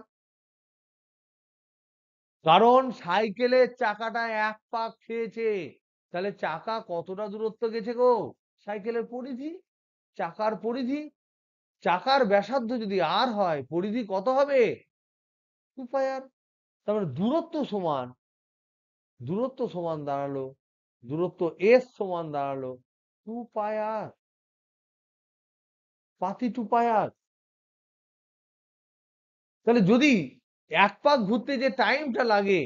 কারণ সাইকেলের চাকাটা এক পাক খেয়েছে, তাহলে চাকা কতটা দূরত্ব গেছে গো? সাইকেলের পরিধি, চাকার পরিধি, চাকার ব্যাসার্ধ যদি আর হয়, পরিধি কত হবে? 2 পাই আর। তার মানে দূরত্ব সমান দাঁড়ালো, দূরত্ব এস সমান দাঁড়ালো 2 পাই আর, পাতি 2 পাই আর। তাহলে যদি এক পাক ঘুরতে যে টাইমটা লাগে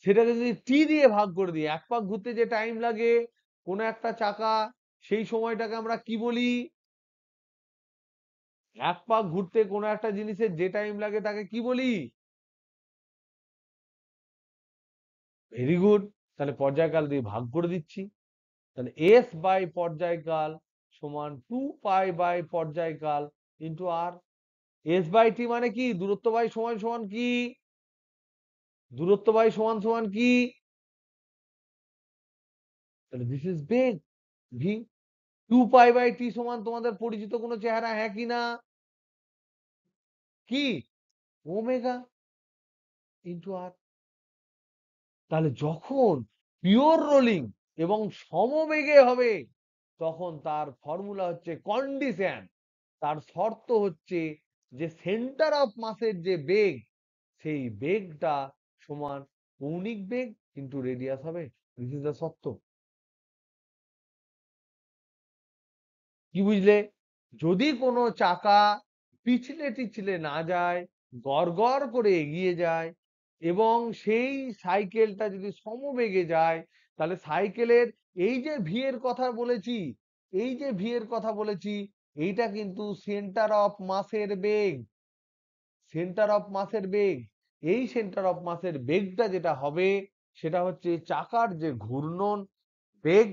সেটাকে যদি টি দিয়ে ভাগ করে দিই, এক পাক ঘুরতে যে টাইম লাগে কোনো একটা চাকা, সেই সময়টাকে আমরা কি বলি? এক পাক ঘুরতে কোনো একটা জিনিসের যে টাইম লাগে তাকে কি বলি? Very good. তাহলে পর্যায়কাল দিয়ে ভাগ করে দিচ্ছি। তাহলে এস বাই পর্যায়কাল সমান 2 পাই বাই পর্যায়কাল into r. S by t মানে কি? দূরত্ব বাই সমান সমান কি? দূরত্ব বাই সমান সমান কি? তাহলে দিস ইজ বেগ, ভি। 2 পাই বাই টি সমান তোমাদের পরিচিত কোনো চেহারা, হ্যাঁ কি না? কি? Omega into r. তাহলে যখন পিওর রোলিং এবং সমবেগে হবে তখন তার ফর্মুলা হচ্ছে কন্ডিশন, তার শর্ত হচ্ছে যে সেন্টার অফ মাসের যে বেগ, সেই বেগটা সমান কৌণিক বেগ কিন্তু রেডিয়াস হবে। দিস ইজ দ্য শর্ত। কি বুঝলে? যদি কোনো চাকা পিছলে টিছলে না যায়, গড় গড় করে এগিয়ে যায়, এবং সেই সাইকেলটা যদি সমবেগে যায়, তাহলে সাইকেলের এই যে ভি এর কথা বলেছি, এই যে ভি এর কথা বলেছি, এইটা কিন্তু সেন্টার অফ মাসের বেগ। সেন্টার অফ মাসের বেগ, এই সেন্টার অফ মাসের বেগটা যেটা হবে সেটা হচ্ছে চাকার যে ঘূর্ণন বেগ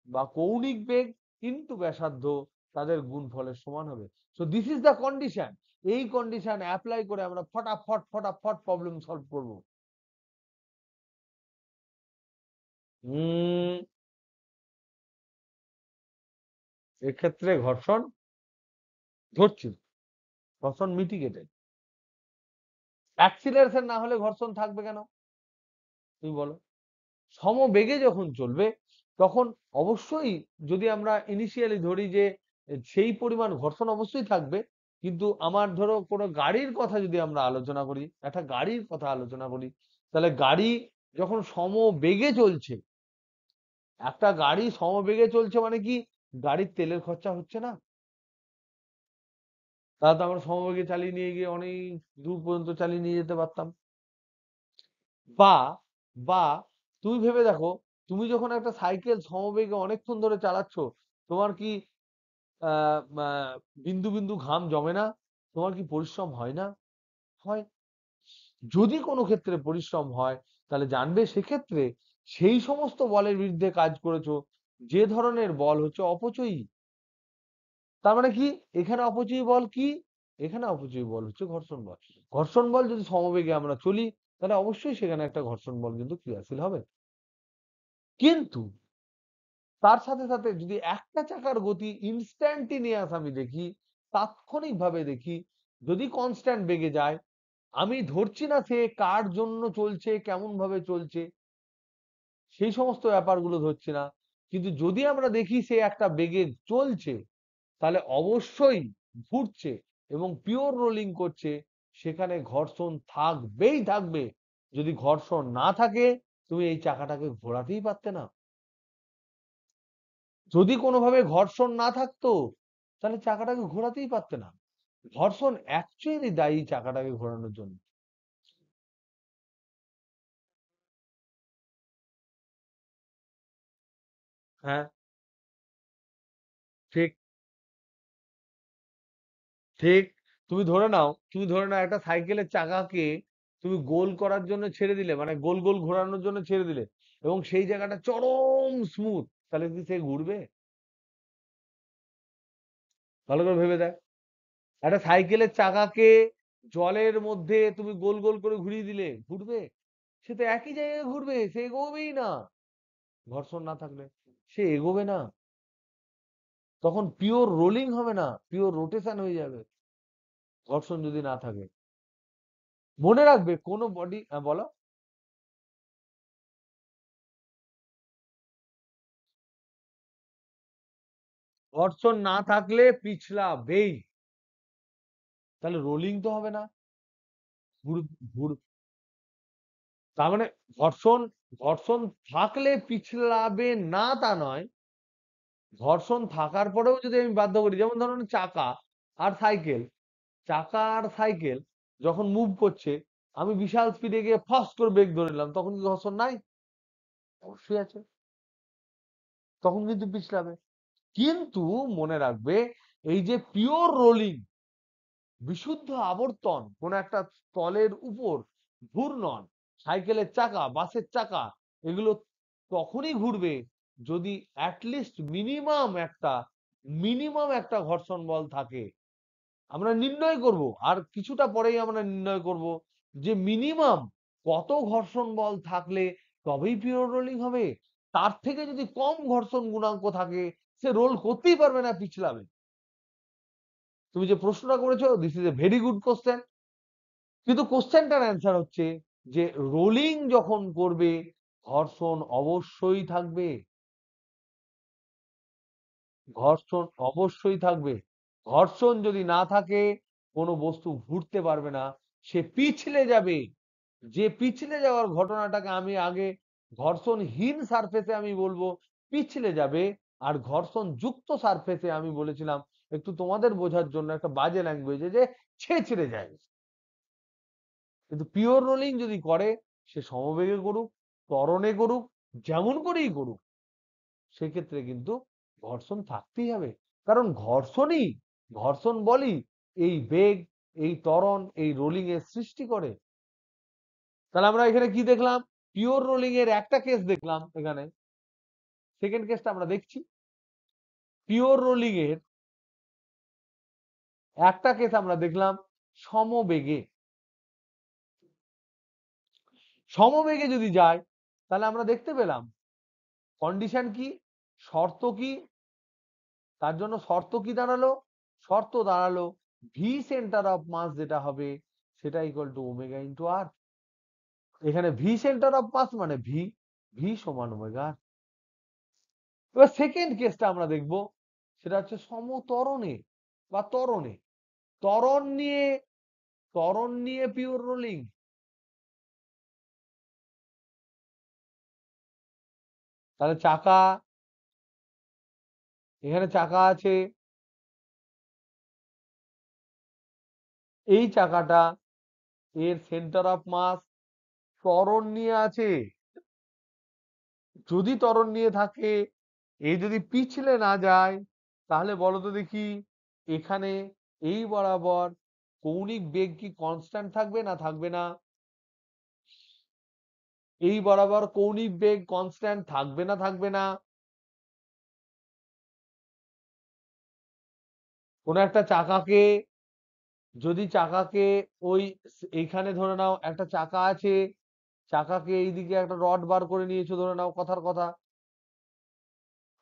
বা কৌণিক বেগ কিন্তু ব্যাসার্ধ, তাদের গুণফলের সমান হবে। So this is the condition. এই কন্ডিশন অ্যাপ্লাই করে আমরা ফটাফট ফটাফট প্রবলেম সলভ করব। এক্ষেত্রে ঘর্ষণ ধরছি, ঘর্ষণ মিটিগেটেড। অ্যাক্সিলারেশন না হলে ঘর্ষণ থাকবে কেন তুমি বলো? সমবেগে যখন চলবে তখন অবশ্যই, যদি আমরা ইনিশিয়ালি ধরি যে সেই পরিমাণ ঘর্ষণ অবশ্যই থাকবে, কিন্তু আমার ধরো কোনো গাড়ির কথা যদি আমরা আলোচনা করি, একটা গাড়ির কথা আলোচনা করি, তাহলে গাড়ি যখন সমবেগে চলছে, একটা গাড়ি সমবেগে চলছে মানে কি? গাড়ির তেলের খরচা হচ্ছে না, তাহলে তো আমরা সমবেগে চালিয়ে নিয়ে গিয়ে অনেক দূর পর্যন্ত চালিয়ে নিয়ে যেতে পারতাম। বা বা তুমি ভেবে দেখো, তুমি যখন একটা সাইকেল সমবেগে অনেকক্ষণ ধরে চালাচ্ছ, তোমার কি আহ আহ, বিন্দু বিন্দু ঘাম জমে না? তোমার কি পরিশ্রম হয় না? হয়। যদি কোনো ক্ষেত্রে পরিশ্রম হয়, তাহলে জানবে সেক্ষেত্রে সেই সমস্ত বলের বিরুদ্ধে কাজ করেছো যে ধরনের বল হচ্ছে অপচয়ী। তার মানে কি? এখানে অপচয়ী বল কি? এখানে অপচয়ী বল হচ্ছে ঘর্ষণ বল। ঘর্ষণ বল যদি সমবেগে আমরা চলি, তাহলে অবশ্যই সেখানে একটা ঘর্ষণ বল কিন্তু ক্রিয়াশীল হবে। কিন্তু তার সাথে সাথে যদি একটা চাকার গতি ইনস্ট্যান্টিনিয়াস আমি দেখি, তাৎক্ষণিকভাবে দেখি, যদি কনস্ট্যান্ট বেগে যায়, আমি ধরছি না সে কার জন্য চলছে, কেমন ভাবে চলছে, সেই সমস্ত ব্যাপারগুলো ধরছি না, কিন্তু যদি আমরা দেখি সে একটা বেগে চলছে, তাহলে অবশ্যই ঘুরছে এবং পিওর রোলিং করছে, সেখানে ঘর্ষণ থাকবেই থাকবে। যদি ঘর্ষণ না থাকে, তুমি এই চাকাটাকে ঘোরাতেই পারতে না। যদি কোনোভাবে ঘর্ষণ না থাকতো, তাহলে চাকাটাকে ঘোরাতেই পারতে না। ঘর্ষণ অ্যাকচুয়ালি দায়ী চাকাটাকে ঘোরানোর জন্য। হ্যাঁ, ঠিক ঠিক। তুমি ধরে নাও একটা সাইকেলের চাকাকে তুমি গোল করার জন্য ছেড়ে দিলে, মানে গোল গোল ঘোরানোর জন্য ছেড়ে দিলে, এবং সেই জায়গাটা চরম স্মুথ, তাহলে কি সে ঘুরবে? ভালো করে ভেবে দেখ। একটা সাইকেলের চাকাকে জলের মধ্যে তুমি গোল গোল করে ঘুরিয়ে দিলে ঘুরবে? সে তো একই জায়গায় ঘুরবে, সে এগোবেই না। ঘর্ষণ না থাকলে সে এগোবে না, তখন পিওর রোলিং হবে না, পিওর রোটেশন হয়ে যাবে ঘর্ষণ যদি না থাকে। মনে রাখবে কোনো বডি, বলো। ঘর্ষণ না থাকলে পিছলাবেই। তাহলে রোলিং তো হবে না। ঘুর ঘুর তার মানে ঘর্ষণ ঘর্ষণ থাকলে পিছলাবে না তা নয়, ঘর্ষণ থাকার পরেও যদি আমি বাধ্য করি, যেমন ধরুন আর সাইকেল চাকা আর সাইকেল যখন মুভ করছে, আমি বিশাল স্পিডে গিয়ে ফাস্ট করে ব্রেক ধরে নিলাম, তখন কি ঘর্ষণ নাই? অবশ্যই আছে, তখন কিন্তু পিছলাবে। কিন্তু মনে রাখবে, এই যে পিওর রোলিং, বিশুদ্ধ আবর্তন কোন একটা তলের উপর ঘূর্ণন, সাইকেলের চাকা, বাসের চাকা, এগুলো তখনই ঘুরবে যদি অ্যাটলিস্ট মিনিমাম একটা ঘর্ষণ বল থাকে। আমরা নির্ণয় করব, আর কিছুটা পরেই আমরা নির্ণয় করব যে মিনিমাম কত ঘর্ষণ বল থাকলে তবেই পিওর রোলিং হবে। তার থেকে যদি কম ঘর্ষণ গুণাঙ্ক থাকে, সে রোল করতেই পারবে না, পিছলাবে। তুমি যে প্রশ্নটা করেছো, this is a very good question. কিন্তু কোশ্চেনটার অ্যান্সার হচ্ছে যে রোলিং যখন করবে, ঘর্ষণ অবশ্যই থাকবে, ঘর্ষণ অবশ্যই থাকবে। ঘর্ষণ যদি না থাকে, কোনো বস্তু ঘুরতে পারবে না, সে পিছলে যাবে। যে পিছলে যাওয়ার ঘটনাটাকে আমি আগে ঘর্ষণহীন সারফেসে আমি বলবো পিছলে যাবে, আর ঘর্ষণ যুক্ত সারফেসে আমি বলেছিলাম একটু তোমাদের বোঝার জন্য একটা বাজে ল্যাঙ্গুয়েজে, যে ছেঁচড়ে যায়। কিন্তু পিওর রোলিং যদি করে, সে সমবেগে করুক, ত্বরণে করুক, যেমন করেই করুক, সেক্ষেত্রে কিন্তু ঘর্ষণ থাকতেই হবে। কারণ ঘর্ষণ বলই এই বেগ, এই ত্বরণ, এই রোলিং এর সৃষ্টি করে। তাহলে আমরা এখানে কি দেখলাম? পিওর রোলিং এর একটা কেস দেখলাম এখানে। সেকেন্ড কেসটা আমরা দেখছি। পিওর রোলিং এর একটা কেস আমরা দেখলাম সমবেগে। সমবেগে যদি যায়, তাহলে আমরা দেখতে পেলাম কন্ডিশন কি, শর্ত কি। তার জন্য শর্ত কি দাঁড়ালো? শর্ত দাঁড়ালো ভি সেন্টার অফ মাস যেটা হবে, সেটা ইকুয়াল টু ওমেগা ইন্টু আর। এখানে ভি সেন্টার অফ মাস মানে ভি, ভি সমান ওমেগা। এবার সেকেন্ড কেসটা আমরা দেখব, সেটা হচ্ছে সমতরণে বা ত্বরণে। ত্বরণ নিয়ে ত্বরণ নিয়ে পিওর রোলিং। তাহলে এখানে চাকা আছে, এই চাকাটা, এর সেন্টার অফ মাস ত্বরণ নিয়ে আছে। যদি ত্বরণ নিয়ে থাকে, এই যদি পিছলে না যায়, তাহলে বলো তো দেখি, এখানে এই বরাবর কৌণিক বেগ কি কনস্ট্যান্ট থাকবে না থাকবে না? এই বরাবর কৌণিক বেগ কনস্ট্যান্ট থাকবে না থাকবে না? কোন একটা চাকাকে, যদি চাকাকে ওই এইখানে ধরে নাও একটা চাকা আছে, চাকাকে এইদিকে একটা রড বার করে নিয়েছো, ধরে নাও কথার কথা,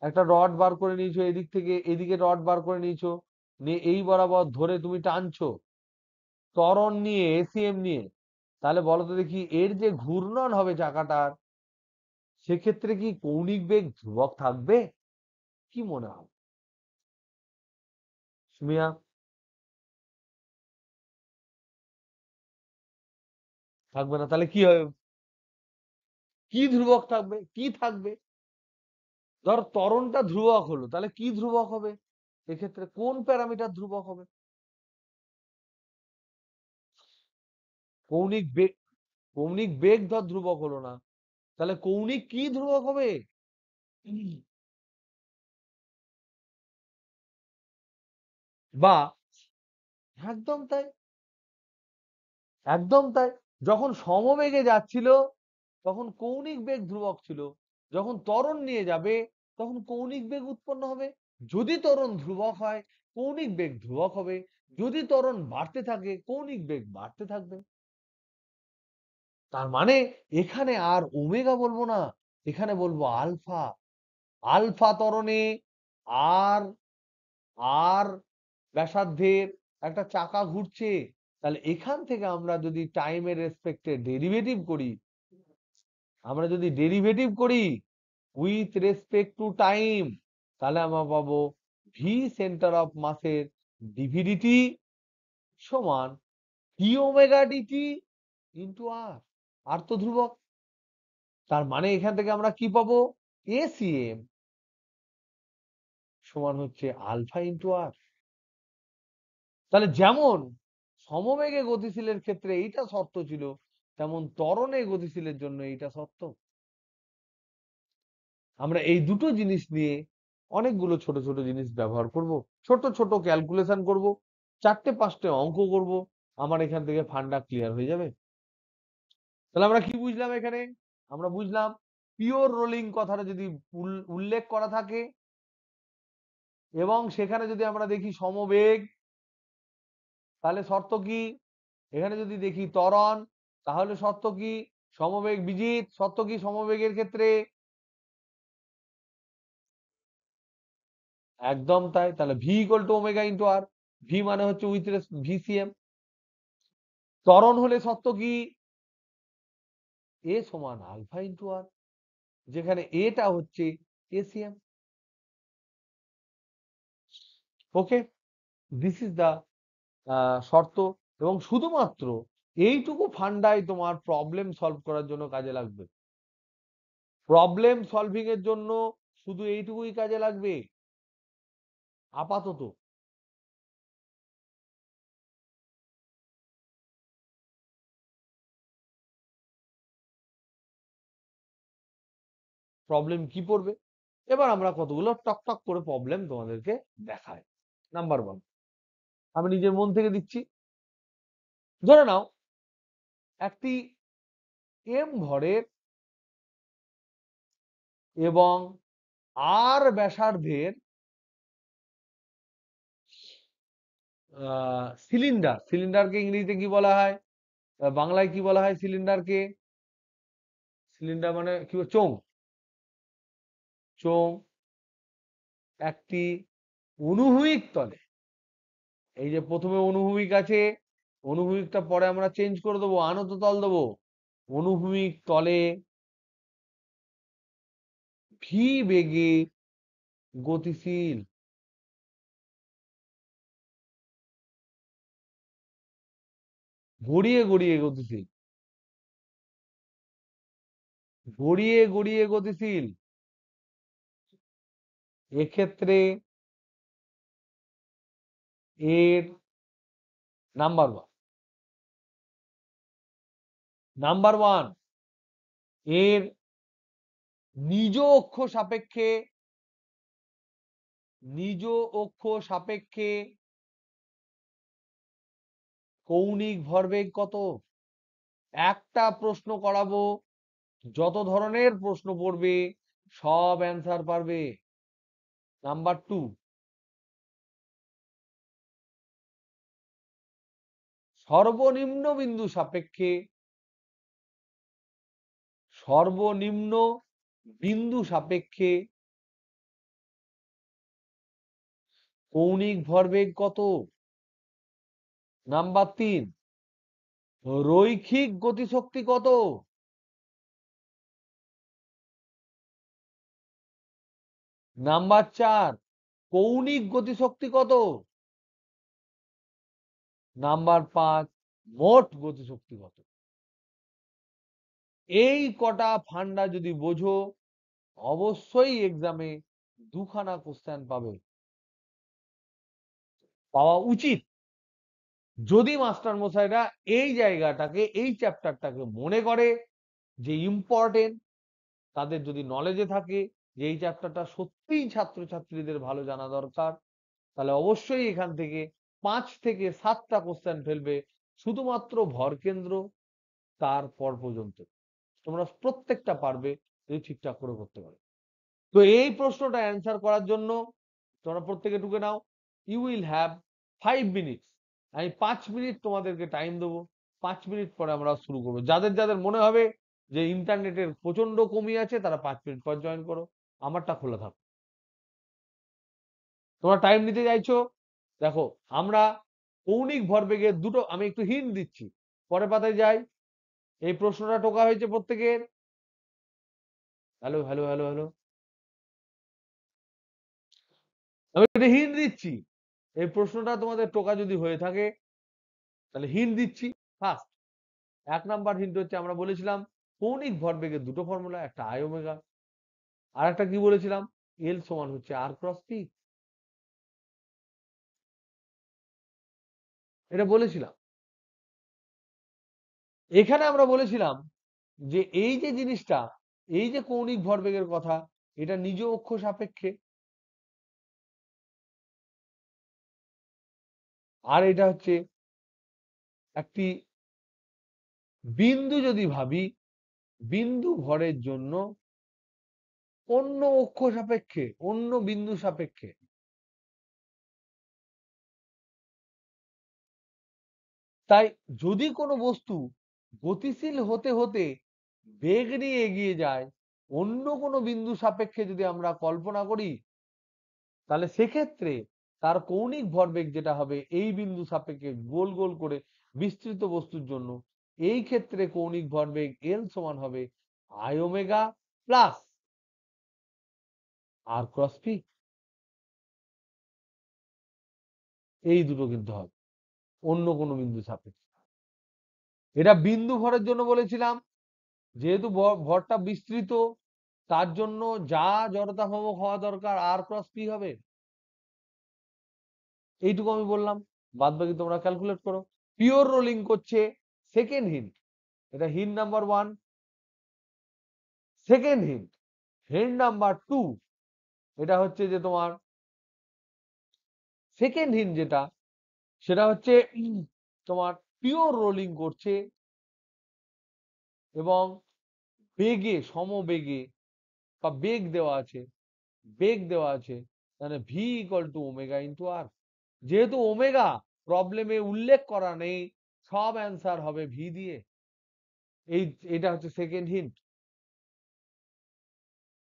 একটা রড বার করে নিয়েছো, এদিক থেকে এদিকে রড বার করে নিয়েছো, নিয়ে এই বরাবর ধরে তুমি টানছো ত্বরণ নিয়ে, এসিএম নিয়ে। তাহলে বলো তো দেখি, এর যে ঘূর্ণন হবে চাকাটার, সেক্ষেত্রে কি কৌণিক বেগ ধ্রুবক থাকবে? কি মনে হয় সুমিয়া? থাকবে না, তাহলে কি হবে? কি ধ্রুবক থাকবে? কি থাকবে? ধর ত্বরণটা ধ্রুবক হলো, তাহলে কি ধ্রুবক হবে? এক্ষেত্রে কোন প্যারামিটার ধ্রুবক হবে? কৌণিক বেগ। কৌণিক বেগ ধর ধ্রুবক হলো না, তাহলে কৌণিক কি ধ্রুবক হবে? বা একদম তাই, একদম তাই। যখন সমবেগে যাচ্ছিল, তখন কৌণিক বেগ ধ্রুবক ছিল। যখন ত্বরণ নিয়ে যাবে, তখন কৌণিক বেগ উৎপন্ন হবে। যদি ত্বরণ ধ্রুবক হয়, কৌণিক বেগ ধ্রুবক হবে। যদি ত্বরণ বাড়তে থাকে, কৌণিক বেগ বাড়তে থাকবে। তার মানে এখানে আর ওমেগা বলবো না, এখানে বলবো আলফা। আলফা ত্বরণে আর আর ব্যাসার্ধের একটা চাকা ঘুরছে। তাহলে এখান থেকে আমরা যদি টাইমের রেসপেক্টে ডেরিভেটিভ করি, উইথ রেসপেক্ট টু টাইম, তাহলে আমরা পাবো ভি সেন্টার অফ মাসের ডিভিডিটি সমান ডি ওমেগা ডিটি ইন্টু আর। আর তো ধ্রুবক, তার মানে এখান থেকে আমরা কি পাবো, এসিএম সমান হচ্ছে আলফা ইন্টু আর। তাহলে যেমন সমবেগে গতিশীলের ক্ষেত্রে এইটা শর্ত ছিল, তেমন ত্বরণে গতিশীলের জন্য এইটা শর্ত। আমরা এই দুটো জিনিস নিয়ে অনেকগুলো ছোট ছোট জিনিস ব্যবহার করব, ছোট ছোট ক্যালকুলেশন করব, 4টে 5টে অঙ্ক করব, আমার এখান থেকে ফান্ডা ক্লিয়ার হয়ে যাবে। তাহলে আমরা কি বুঝলাম এখানে, আমরা বুঝলাম পিওর রোলিং কথাটা যদি উল্লেখ করা থাকে এবং সেখানে যদি আমরা দেখি সমবেগ, তাহলে শর্ত কি, এখানে যদি দেখি ত্বরণ, তাহলে শর্ত কি, সমবেগ বিজিত, শর্ত কি সমবেগের ক্ষেত্রে, একদম তাই। তাহলে v equal to omega into r, v মানে হচ্ছে উইথ ভিসিএম। ত্বরণ হলে শর্ত কি, এ সমান আলফা ইন্টু আর, যেখানে এটা হচ্ছে ACM. Okay, this is the শর্ত। এবং শুধুমাত্র এইটুকু ফান্ডাই তোমার প্রবলেম সলভ করার জন্য কাজে লাগবে। প্রবলেম সলভিং এর জন্য শুধু এইটুকুই কাজে লাগবে আপাতত। প্রবলেম কি পড়বে, এবার আমরা কতগুলো টক টক করে প্রবলেম তোমাদেরকে দেখাই। নাম্বার 1 আমি নিজের মন থেকে দিচ্ছি। ধরে নাও একটি এম ভরের এবং আর ব্যাসার্ধের সিলিন্ডার, সিলিন্ডারকে ইংরেজিতে কি বলা হয়, বাংলায় কি বলা হয় সিলিন্ডারকে, সিলিন্ডার মানে কি, চোঙ, চোঙ একটি অনুভূমিক তলে, এই যে প্রথমে অনুভূমিক আছে, অনুভূমিকটা পরে আমরা চেঞ্জ করে দেবো, আনত তল দেবো, অনুভূমিক তলে ভি বেগে গতিশীল, গড়িয়ে গড়িয়ে গতিশীল, গড়িয়ে গড়িয়ে গতিশীল। এক্ষেত্রে এর নাম্বার ওয়ান এর নিজ অক্ষ সাপেক্ষে, নিজ অক্ষ সাপেক্ষে কৌণিক ভরবেগ কত। একটা প্রশ্ন করাবো, যত ধরনের প্রশ্ন পড়বে সব অ্যান্সার পারবে। নাম্বার 2 সর্বনিম্ন বিন্দু সাপেক্ষে, সর্বনিম্ন বিন্দু সাপেক্ষে কৌণিক ভরবেগ কত। নাম্বার 3 রৈখিক গতিশক্তি কত। নাম্বার 4 কৌণিক গতিশক্তি কত। নাম্বার 5 মোট গতিশক্তি কত। এই কটা ফান্ডা যদি বোঝো, অবশ্যই এক্সামে 2খানা কোশ্চেন পাবে, পাওয়া উচিত। যদি মাস্টার মশাইরা এই জায়গাটাকে, এই চ্যাপ্টারটাকে মনে করে যে ইম্পর্টেন্ট, তাদের যদি নলেজে থাকে যে এই চ্যাপ্টারটা সত্যিই ছাত্রছাত্রীদের ভালো জানা দরকার, তাহলে অবশ্যই এখান থেকে 5 থেকে 7টা কোশ্চেন ফেলবে, শুধুমাত্র ভরকেন্দ্র তারপর পর্যন্ত তোমরা প্রত্যেকটা পারবে যদি ঠিকঠাক করে করতে পারো। তো এই প্রশ্নটা অ্যান্সার করার জন্য তোমরা প্রত্যেকে ঢুকে নাও, ইউ উইল হ্যাভ 5 মিনিটস, আমি 5 মিনিট তোমাদেরকে টাইম দেবো। 5 মিনিট পরে আমরা শুরু করবো। যাদের যাদের মনে হবে যে ইন্টারনেটের প্রচন্ড কমি আছে, তারা 5 মিনিট পর জয়েন করো, আমারটা খোলা থাকো। তোমরা টাইম নিতে চাইছো, দেখো আমরা কৌণিক ভরবেগের দুটো, আমি একটু হিন্ট দিচ্ছি, পরের পাতায় যাই। এই প্রশ্নটা টোকা হয়েছে প্রত্যেকের, হ্যালো হ্যালো হ্যালো হ্যালো, আমি একটা হিন্ট দিচ্ছি, এই প্রশ্নটা তোমাদের টোকা যদি হয়ে থাকে তাহলে হিন্ট দিচ্ছি। ফার্স্ট, 1 নাম্বার হিন্ট হচ্ছে আমরা বলেছিলাম কৌণিক ভরবেগের দুটো ফর্মুলা, একটা আই ওমেগা, আর একটা কি বলেছিলাম, এল সমান হচ্ছে আর ক্রস পি। এটা বলেছিলাম। এখানে আমরা বলেছিলাম যে এই যে জিনিসটা, এই যে কৌণিক ভরবেগের কথা, এটা নিজ অক্ষ সাপেক্ষে, আর এটা হচ্ছে একটি বিন্দু। যদি ভাবি বিন্দু ভরের জন্য অন্য অক্ষ সাপেক্ষে, অন্য বিন্দু সাপেক্ষে, তাই যদি কোনো বস্তু গতিশীল হতে হতে বেগ নিয়ে এগিয়ে যায় অন্য কোনো বিন্দু সাপেক্ষে, যদি আমরা কল্পনা করি, তাহলে সেক্ষেত্রে তার কৌণিক ভরবেগ যেটা হবে এই বিন্দু সাপেক্ষে গোল গোল করে বিস্তৃত বস্তুর জন্য, এই ক্ষেত্রে কৌণিক ভরবেগ এল সমান হবে I omega plus r cross p. এই দুটো কিন্তু হবে অন্য কোনো বিন্দু সাপেক্ষে। এটা বিন্দু ভরের জন্য বলেছিলাম, যেহেতু ভরটা বিস্তৃত, তার জন্য যা জড়তা ভ্রামক হওয়া দরকার আর ক্রস পি হবে। এইটুকু আমি বললাম, বাদ বাকি তোমরা ক্যালকুলেট করো। পিওর রোলিং করছে সেকেন্ড হিন্ট, এটা hint number 1। Second hint, hint number 2, এটা হচ্ছে যে তোমার সেকেন্ড হিন্ট যেটা, সেটা হচ্ছে তোমার পিওর রোলিং করছে এবং বেগে, সমবেগে, বা বেগ দেওয়া আছে, বেগ দেওয়া আছে, মানে v equal to omega into r. যেহেতু ওমেগা প্রবলেমে উল্লেখ করা নেই, সব অ্যান্সার হবে ভি দিয়ে। এই, এটা হচ্ছে সেকেন্ড হিন্ট।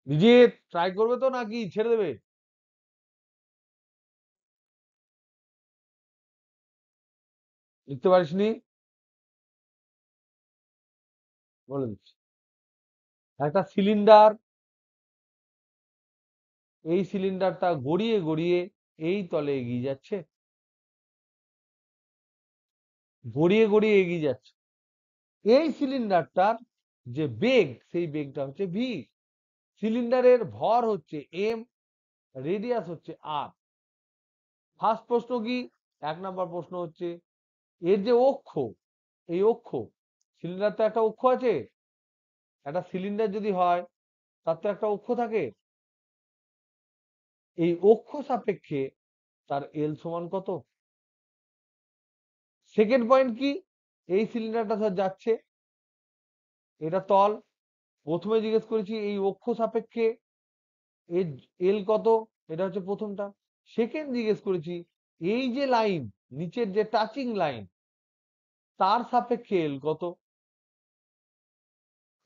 নিজে ট্রাই করবে তো নাকি ছেড়ে দেবে? লিখতে পারিসনি? বলে দিচ্ছি। একটা সিলিন্ডার, এই সিলিন্ডারটা গড়িয়ে গড়িয়ে এই তলে এগিয়ে যাচ্ছে, গড়িয়ে গড়িয়ে এগিয়ে যাচ্ছে। এই সিলিন্ডারটার যে বেগ, সেই বেগটা হচ্ছে ভি। সিলিন্ডারের ভর হচ্ছে এম, রেডিয়াস হচ্ছে আর। ফার্স্ট প্রশ্ন কি? 1 নাম্বার প্রশ্ন হচ্ছে এর যে অক্ষ, এই অক্ষ, সিলিন্ডার তো একটা অক্ষ আছে, একটা সিলিন্ডার যদি হয় তার তো একটা অক্ষ থাকে, এই অক্ষ সাপেক্ষে তার এল সমান কত? সেকেন্ড পয়েন্ট কি, এই সিলিন্ডারটা ধর যাচ্ছে, এটা তল, প্রথমে জিজ্ঞেস করেছি এই অক্ষ সাপেক্ষে এর এল কত, এটা হচ্ছে প্রথমটা। সেকেন্ড জিজ্ঞেস করেছি এই যে লাইন, নিচের যে টাচিং লাইন, তার সাপেক্ষে এল কত,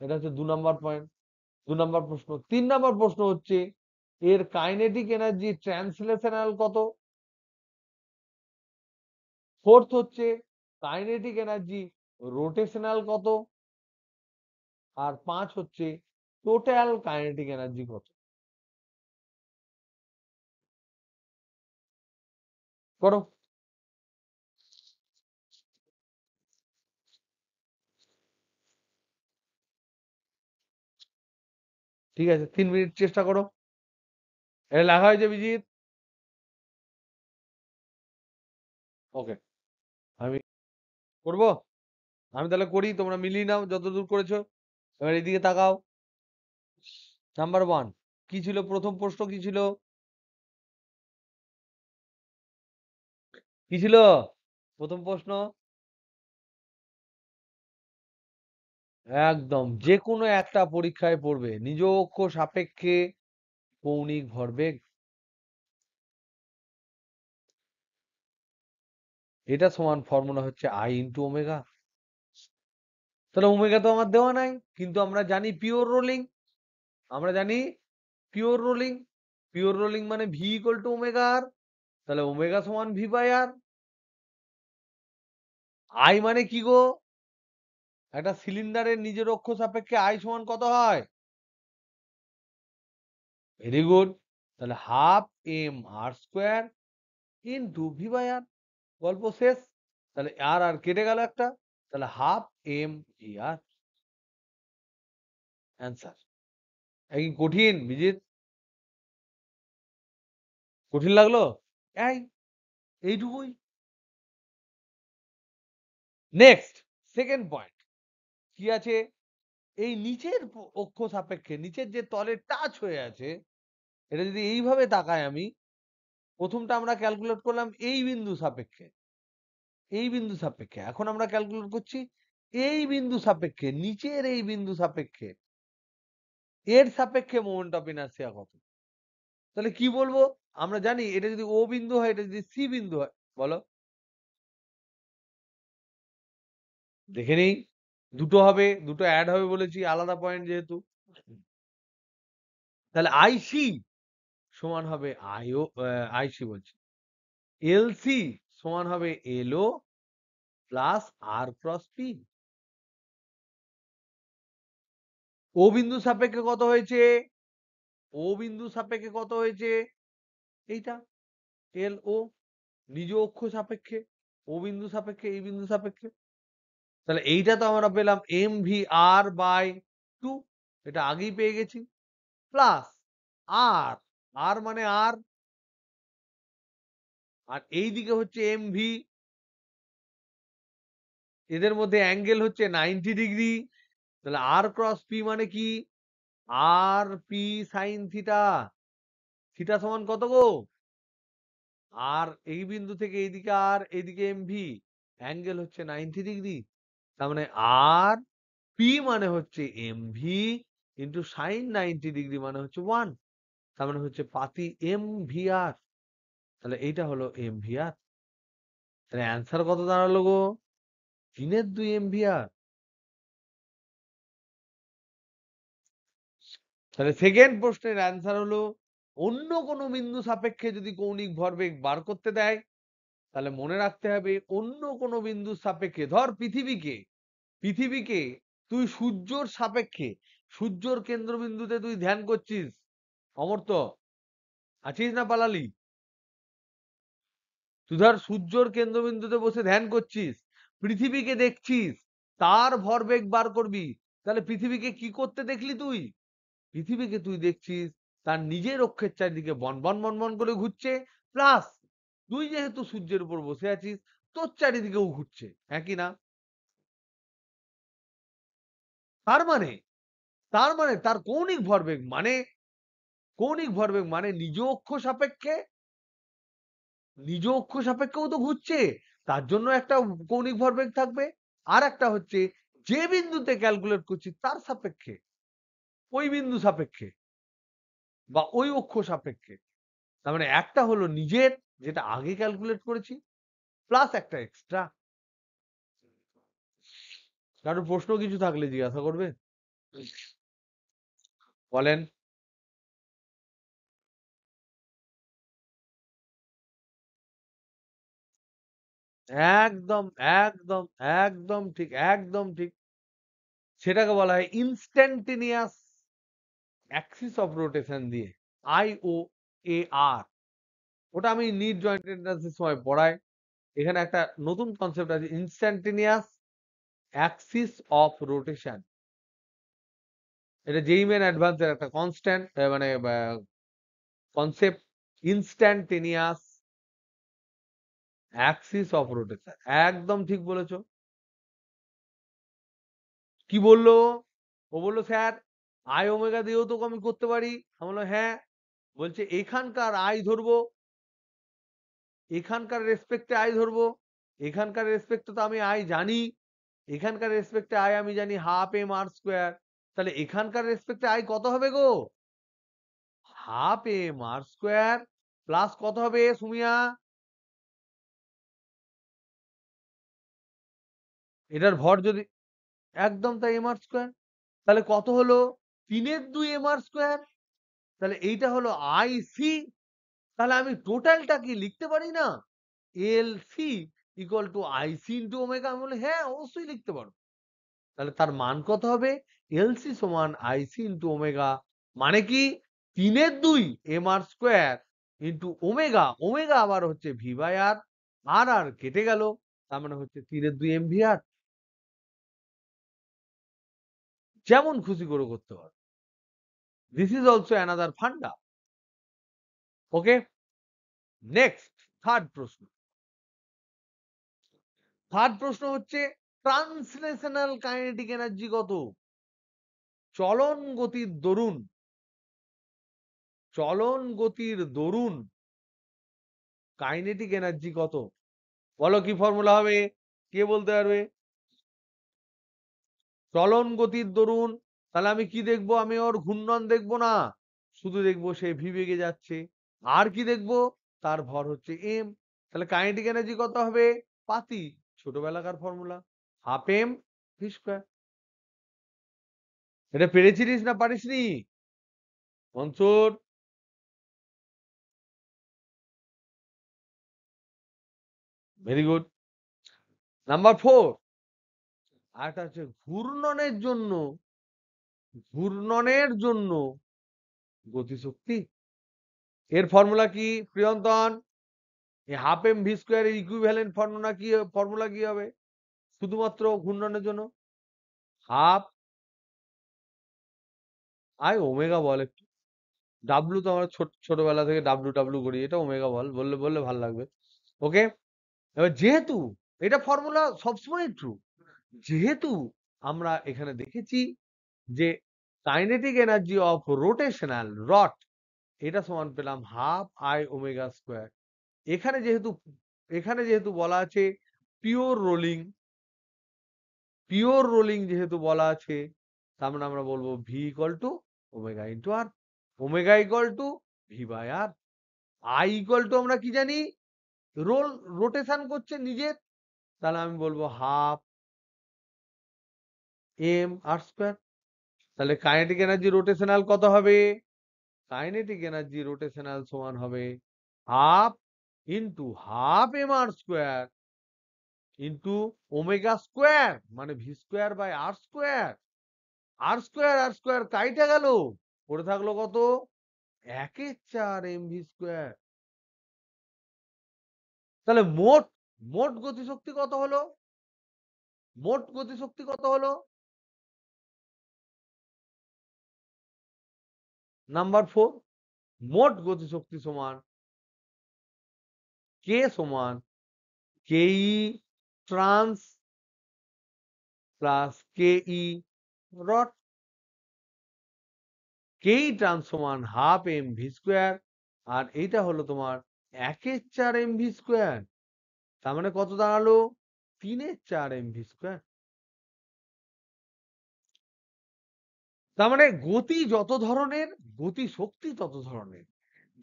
এটা হচ্ছে 2 নাম্বার পয়েন্ট, 2 নাম্বার প্রশ্ন। 3 নাম্বার প্রশ্ন হচ্ছে এর কাইনেটিক এনার্জি ট্রান্সলেশনাল কত। ফোর্থ হচ্ছে কাইনেটিক এনার্জি রোটেশনাল কত। আর 5 হচ্ছে টোটাল কাইনেটিক এনার্জি কত। করো। ঠিক আছে, 3 মিনিট চেষ্টা করো। এটা লেখা হয়েছে বিজিৎ? ওকে, আমি করব। আমি তাহলে করি, তোমরা মিলিয়ে নাও যতদূর করেছো। এবার এদিকে তাকাও। নাম্বার 1 কি ছিল? প্রথম প্রশ্ন কি ছিল? কি ছিল প্রথম প্রশ্ন? একদম যে কোনো একটা পরীক্ষায় পড়বে, নিজ অক্ষ সাপেক্ষে কৌণিক ভরবেগ, এটা সমান ফর্মুলা হচ্ছে আই ইন্টু ওমেগা। তাহলে ওমেগা তো আমার দেওয়া নাই, কিন্তু আমরা জানি পিওর রোলিং, আমরা জানি পিওর রোলিং, পিওর রোলিং মানে ভি ইকুয়াল টু ওমেগা আর। তাহলে ওমেগা সমান ভি বাই আর। আই মানে কি গো? একটা সিলিন্ডারের নিজের অক্ষ সাপেক্ষে আই সমান কত হয়? Very good. তাহলে half m R square into v by r, গল্প শেষ। তাহলে আর আর কেটে গেল একটা, তাহলে half M v r answer. এই কঠিন বিজিত, কঠিন লাগলো? এই এইটুকুই। নেক্সট, সেকেন্ড পয়েন্ট কি আছে, এই নিচের অক্ষ সাপেক্ষে নিচের যে তলে টাচ হয়ে আছে, এটা যদি এইভাবে তাকাই আমি, প্রথমটা আমরা ক্যালকুলেট করলাম এই বিন্দু সাপেক্ষে, এই বিন্দু সাপেক্ষে, এখন আমরা ক্যালকুলেট করছি এই বিন্দু সাপেক্ষে, নিচের এই বিন্দু সাপেক্ষে, এর সাপেক্ষে মোমেন্ট অফ ইনার্সিয়া কত। তাহলে কি বলবো, আমরা জানি এটা যদি ও বিন্দু হয়, এটা যদি সি বিন্দু হয়, বলো দেখে নেই। দুটো হবে, দুটো অ্যাড হবে বলেছি, আলাদা পয়েন্ট যেহেতু। তাহলে আইসি সমান হবে আইও, আইসি বলছি, এলসি সমান হবে LO plus r cross P. ও বিন্দু সাপেক্ষে কত হয়েছে, ও বিন্দু সাপেক্ষে কত হয়েছে, এইটা এল ও, নিজ অক্ষ সাপেক্ষে, ও বিন্দু সাপেক্ষে, এই বিন্দু সাপেক্ষে। তাহলে এইটা তো আমরা পেলাম এম ভি আর বাই 2, এটা আগেই পেয়ে গেছি, প্লাস আর, আর মানে আর, আর এই দিকে হচ্ছে এম ভি, এদের মধ্যে অ্যাঙ্গেল হচ্ছে 90 ডিগ্রি। তাহলে আর ক্রস পি মানে কি, আর পি সাইন থিটা, থিটা সমান কত গো, আর এই বিন্দু থেকে এইদিকে আর এইদিকে এম ভি, অ্যাঙ্গেল হচ্ছে 90 ডিগ্রি। তার মানে আর পি মানে হচ্ছে m v into sine 90 degree মানে হচ্ছে 1, তার মানে হচ্ছে পাতি এম ভি আর। তাহলে এইটা হলো এম ভি আর। তাহলে অ্যান্সার কত দাঁড়ালো গো, 3/2 এম ভি আর। তাহলে সেকেন্ড প্রশ্নের অ্যান্সার হলো, অন্য কোনো বিন্দু সাপেক্ষে যদি কৌণিক ভরবেগ বার করতে দেয়, তাহলে মনে রাখতে হবে অন্য কোনো বিন্দুর সাপেক্ষে, ধর পৃথিবীকে, পৃথিবীকে তুই সূর্যর সাপেক্ষে, সূর্যর কেন্দ্রবিন্দুতে তুই ধ্যান করছিস, অমর্ত্য আছিস না পালালি, তুই ধর সূর্যর কেন্দ্রবিন্দুতে বসে ধ্যান করছিস, পৃথিবীকে দেখছিস, তার ভরবেগ বার করবি, তাহলে পৃথিবীকে কি করতে দেখলি তুই, পৃথিবীকে তুই দেখছিস তার নিজের অক্ষের চারিদিকে বনবন বনবন করে ঘুরছে, প্লাস তুই যেহেতু সূর্যের উপর বসে আছিস, তোর চারিদিকেও ঘুরছে, একই না? তার মানে, তার মানে তার কৌণিক ভরবেগ মানে, কৌণিক ভরবেগ মানে নিজ অক্ষ সাপেক্ষে, নিজ অক্ষ সাপেক্ষেও তো ঘুরছে, তার জন্য একটা কৌণিক ভরবেগ থাকবে। আর একটা হচ্ছে যে বিন্দুতে ক্যালকুলেট করছি তার সাপেক্ষে, ওই বিন্দু সাপেক্ষে বা ওই অক্ষ সাপেক্ষে। তার মানে একটা হলো নিজের, যেটা আগে ক্যালকুলেট করেছি, প্লাস একটা এক্সট্রা। কারোর প্রশ্ন কিছু থাকলে জিজ্ঞাসা করবে, বলেন। একদম, একদম, একদম ঠিক, একদম ঠিক। সেটাকে বলা হয় ইনস্ট্যান্টেনিয়াস অ্যাক্সিস অফ রোটেশন দিয়ে, IOAR। ওটা আমি নিট জয়েন্ট এন্ট্রান্সের সময় পড়াই। এখানে একটা নতুন কনসেপ্ট আছে, ইনস্ট্যান্টেনিয়াস অ্যাক্সিস অফ রোটেশন। এটা জেই মেন অ্যাডভান্সের একটা কনস্ট্যান্ট, মানে concept, instantaneous Axis of rotation. একদম ঠিক বলেছো। কি বললো, ও বললো স্যার আই ওমেগা দিয়েও তো আমি করতে পারি। আমি বললাম হ্যাঁ। বলছে এখানকার আই ধরবো, এখানকার রেসপেক্টে আই ধরবো, এখানকার রেসপেক্টে তো আমি আই জানি, এখানকার রেসপেক্টে আই আমি জানি হাফ এম আর স্কোয়ার। তাহলে এখানকার রেসপেক্টে আই কত হবে গো, হাফ এম আর স্কোয়ার প্লাস কত হবে সুমিয়া, এটার ভর যদি, একদম তাই এম আর স্কোয়ার। তাহলে কত হলো, 3/2 এম আর স্কোয়ার। তাহলে এইটা হলো আই সি। তাহলে আমি টোটালটা কি লিখতে পারি না, L C equal to I C into omega. আমি বলি হ্যাঁ অবশ্যই লিখতে পারো। তাহলে তার মান কত হবে, এল সি সমান আই সি ইন্টু ওমেগা, মানে কি 3/2 M R square into omega, omega আবার হচ্ছে V by R, R r কেটে গেল, তার মানে হচ্ছে 3/2 mvr। যেমন খুশি করে করতে পারো। This is also another funda. Okay, next third প্রশ্ন। থার্ড প্রশ্ন হচ্ছে ট্রান্সলেশনাল কাইনেটিক এনার্জি কত? চলন গতির দরুন, চলন গতির দরুন কাইনেটিক এনার্জি কত? বলো কি ফর্মুলা হবে? কে বলতে পারবে? চলন গতির দরুন, তাহলে আমি কি দেখবো? আমি ওর ঘূর্ণন দেখবো না, শুধু দেখবো সে ভি বেগে যাচ্ছে। আর কি দেখবো? তার ভর হচ্ছে এম। তাহলে কাইনেটিক এনার্জি কত হবে? পাতি, ছোটবেলাকার formula, half M V square. এটা পেরেছিলিস না পারিসনি মনসুর? Very good. নাম্বার 4, আরেকটা হচ্ছে ঘূর্ণনের জন্য, ঘূর্ণনের জন্য গতিশক্তি। এর ফর্মুলা কি প্রিয়ন্তন? এই হাফ এম ভি স্কোয়ার এর ইকুইভ্যালেন্ট ফর্মুলা কি হবে শুধুমাত্র ঘূর্ণনের জন্য? হাফ আই ওমেগা বল। একটু ডাব্লু তো আমরা ছোটবেলা থেকে ডাব্লু ডাব্লু করি, এটা ওমেগা বল বললে বললে ভালো লাগবে। ওকে, এবার যেহেতু এটা ফর্মুলা সবসময় ট্রু, যেহেতু আমরা এখানে দেখেছি যে kinetic energy of rotational rod, এটা সমান পেলাম হাফ আই ওমেগা স্কোয়ার। এখানে যেহেতু, এখানে যেহেতু বলা আছে পিওর রোলিং, পিওর রোলিং যেহেতু বলা আছে, তার মানে আমরা বলবো v equal to omega into r. Omega equal to v by r. I equal to আমরা কি জানি? রোটেশন করছে নিজের, তাহলে আমি বলবো হাফ এম আর স্কোয়ার। তাহলে কাইনেটিক এনার্জি রোটেশনাল কত হবে? কাইনেটিক এনার্জি রোটেশনাল সমান হবে হাফ ইন্টু হাফ এম আর স্কোয়ার ইন্টু ওমেগা স্কোয়ার, মানে V square by R square. R square r square কাইটা গেল, পড়ে থাকলো কত? 1/4 এমভি স্কোয়ার। তাহলে মোট, মোট গতিশক্তি কত হলো? মোট গতিশক্তি কত হলো? নাম্বার 4, মোট গতিশক্তি সমান কে সমান কেই ট্রান্স প্লাস কেই রড। কেই ট্রান্স সমান হাফ এম ভি স্কোয়ার, আর এইটা হলো তোমার 1/4 এমভি স্কোয়ার। তার মানে কত দাঁড়ালো? 3/4 এমভি স্কোয়ার। তার মানে গতি যত ধরনের, গতি শক্তি তত ধরনের।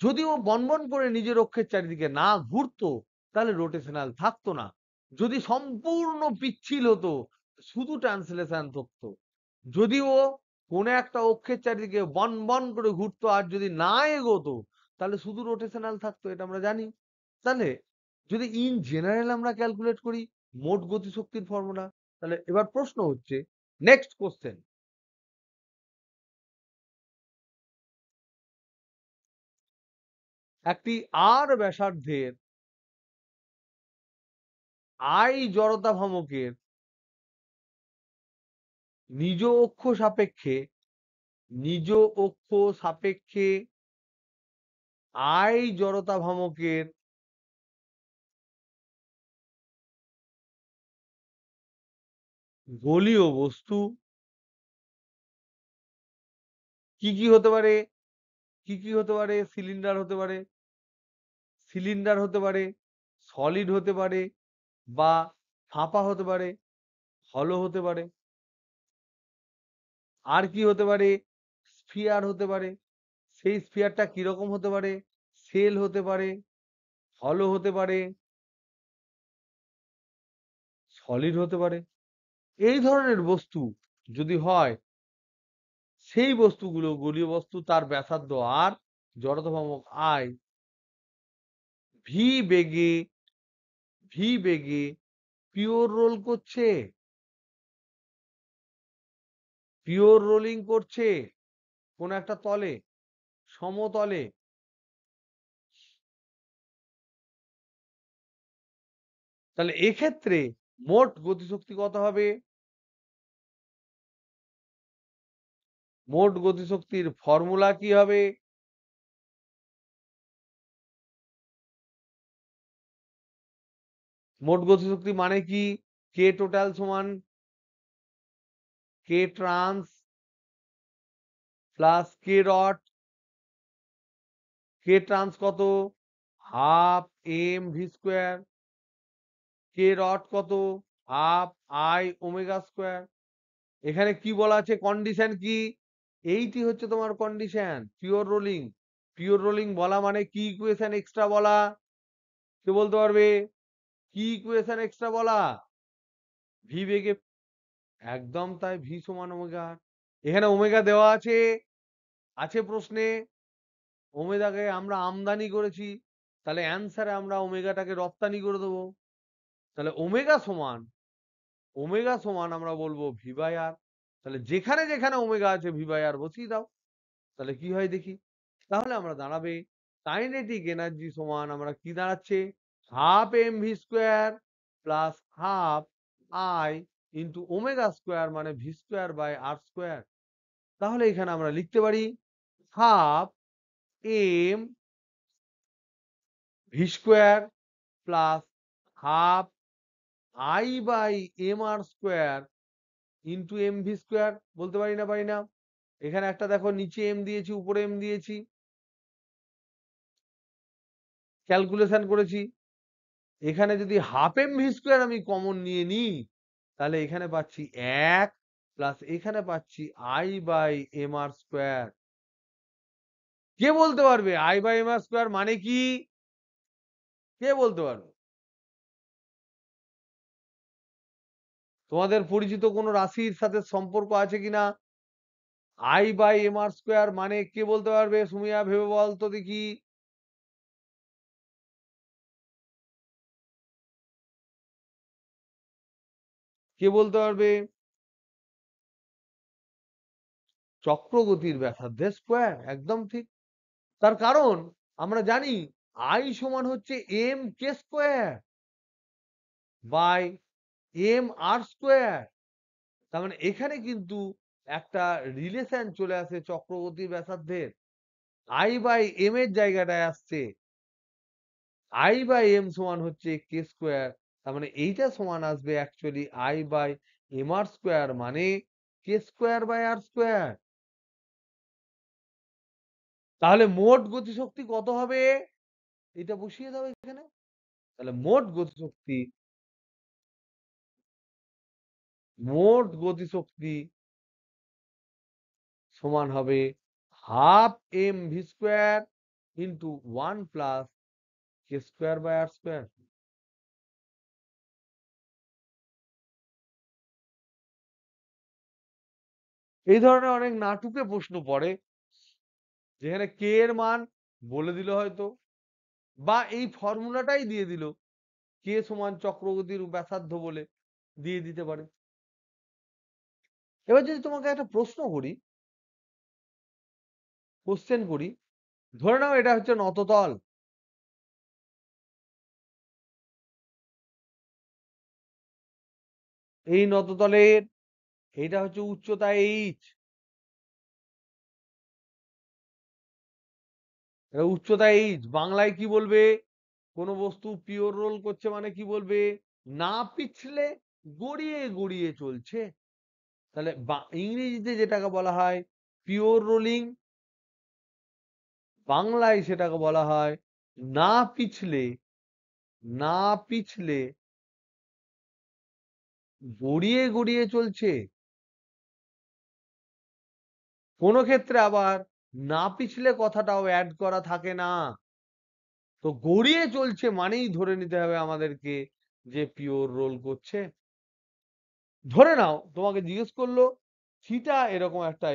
যদি ও বনবন করে নিজের অক্ষের চারিদিকে না ঘুরতো, তাহলে রোটেশনাল থাকতো না। যদি সম্পূর্ণ পিচ্ছিল হতো, শুধু ট্রান্সলেশন থাকতো। যদি ও কোনো একটা অক্ষের চারিদিকে বন করে ঘুরতো আর যদি না এগোতো, তাহলে শুধু রোটেশনাল থাকতো, এটা আমরা জানি। তাহলে যদি ইন জেনারেল আমরা ক্যালকুলেট করি মোট গতিশক্তির ফর্মুলা, তাহলে এবার প্রশ্ন হচ্ছে, নেক্সট কোশ্চেন, একটি আর ব্যাসার্ধের আই জড়তা ভ্রামকের নিজ অক্ষ সাপেক্ষে, নিজ অক্ষ সাপেক্ষে আই জড়তা ভ্রামকের গোলীয় বস্তু কি কি হতে পারে? কি কি হতে পারে? সিলিন্ডার হতে পারে, সিলিন্ডার হতে পারে, সলিড হতে পারে, বা ফাঁপা হতে পারে, হলো হতে পারে। আর কি হতে পারে? স্ফিয়ার হতে পারে। সেই স্ফিয়ারটা কিরকম হতে পারে? সেল হতে পারে, হলো হতে পারে, সলিড হতে পারে। এই ধরনের বস্তু যদি হয়, সেই বস্তুগুলো গোলীয় বস্তু, তার ব্যাসার্ধ আর, জড়তা ভ্রামক আই, ভি বেগে, ভি বেগে পিওর রোল করছে, পিওর রোলিং করছে কোন একটা তলে, সমতলে। তাহলে এক্ষেত্রে মোট গতিশক্তি কত হবে? মোট গতিশক্তির ফর্মুলা কি হবে? মোট গতিশক্তি মানে কি? কে টোটাল সমান K trans plus K dot. K trans কত? Half M V square. K dot কত? Half I omega square. এখানে কি বলা আছে? কন্ডিশন কি? এইটি হচ্ছে তোমার condition. Pure rolling. Pure rolling বলা মানে কি ইকুয়েশন এক্সট্রা বলা? কে বলতে পারবে? কি ইকুয়েশন এক্সট্রা বলা? ভি বেগে। একদম তাই, ভি সমান ওমেগা। এখানে ওমেগা দেওয়া আছে, আছে প্রশ্নে। ওমেগাকে আমরা আমদানি করেছি, তাহলে অ্যান্সারে আমরা ওমেগাটাকে রপ্তানি করে দেবো। তাহলে ওমেগা সমান আমরা বলবো ভি বাই আর। তাহলে যেখানে যেখানে ওমেগা আছে ভি বাই আর বসিয়ে দাও। তাহলে কি হয় দেখি। তাহলে আমরা দাঁড়াবে কাইনেটিক এনার্জি সমান আমরা কি দাঁড়াচ্ছে? Half M V square plus half I into omega square মানে V square by R square. তাহলে এখানে আমরা লিখতে পারি half M V square plus half I by M R square into M V square. বলতে পারি না? পারি না? এখানে একটা দেখো, নিচে এম দিয়েছি, উপরে এম দিয়েছি, ক্যালকুলেশন করেছি। এখানে যদি হাফ এম ভি স্কোয়ার আমি কমন নিয়ে নিই, তাহলে এখানে পাচ্ছি 1 প্লাস এখানে পাচ্ছি I by M R square. কে বলতে পারবে I by M R square মানে কি? কে বলতে পারবে? তোমাদের পরিচিত কোনো রাশির সাথে সম্পর্ক আছে কিনা? I by M R square মানে কে বলতে পারবে? সুমিয়া ভেবে বল তো দেখি। কে বলতে পারবে? চক্রগতির ব্যাসার্ধের স্কোয়ার। একদম ঠিক। তার কারণ আমরা জানি আই সমান হচ্ছে m k square by M R square. তার মানে এখানে কিন্তু একটা রিলেশন চলে আসে চক্রগতির ব্যাসার্ধের। আই বাই এম এর জায়গাটায় আসছে আই বাই এম সমান হচ্ছে কে স্কোয়ার। তার মানে এইটা সমান আসবে actually I by M R square মানে k square by R square. তাহলে মোট গতিশক্তি কত হবে? এটা বসিয়ে দাও এখানে। তাহলে মোট গতিশক্তি সমান হবে half M V square into 1 plus k square by R square. এই ধরনের অনেক নাটুকে প্রশ্ন পড়ে, যেখানে কে এর মান বলে দিল হয়তো, বা এই ফর্মুলাটাই দিয়ে দিল, কে সমান চক্রগতির ব্যাসার্ধ বলে দিয়ে দিতে পারে। এবার যদি তোমাকে একটা প্রশ্ন করি, কোশ্চেন করি, ধরে নাও এটা হচ্ছে নততল। এই নততলের এইটা হচ্ছে উচ্চতা এইচ। উচ্চতা এইচ বাংলায় কি বলবে? কোন বস্তু পিওর রোল করছে মানে কি বলবে? না পিছলে গড়িয়ে গড়িয়ে চলছে। তাহলে ইংরেজিতে যেটাকে বলা হয় পিওর রোলিং, বাংলায় সেটাকে বলা হয় না পিছলে না পিছলে গড়িয়ে গড়িয়ে চলছে। কোন ক্ষেত্রে আবার না পিছলে কথাটাও অ্যাড করা থাকে না। তো গড়িয়ে চলছে মানেই ধরে নিতে হবে আমাদেরকে যে পিওর রোল করছে। ধরে নাও তোমাকে জিজ্ঞেস করলো থিটা এরকম একটা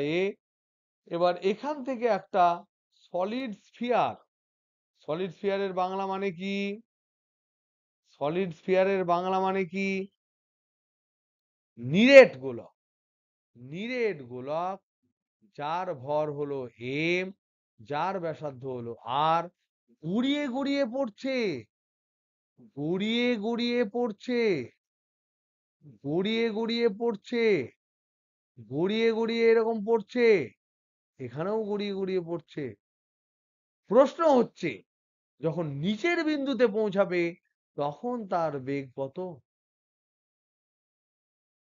এবার এখান থেকে একটা সলিড স্ফিয়ার। সলিড স্ফিয়ারের বাংলা মানে কি? সলিড স্ফিয়ারের বাংলা মানে কি? নিরেট গোলক। নিরেট গোলক যার ভর হলো এম, যার ব্যাসার্ধ হলো আর, গুড়িয়ে গুড়িয়ে পড়ছে। গড়িয়ে গড়িয়ে পড়ছে, গড়িয়ে গড়িয়ে পড়ছে, গড়িয়ে গড়িয়ে এরকম পড়ছে, এখানেও গড়িয়ে গড়িয়ে পড়ছে। প্রশ্ন হচ্ছে যখন নিচের বিন্দুতে পৌঁছাবে তখন তার বেগ কত?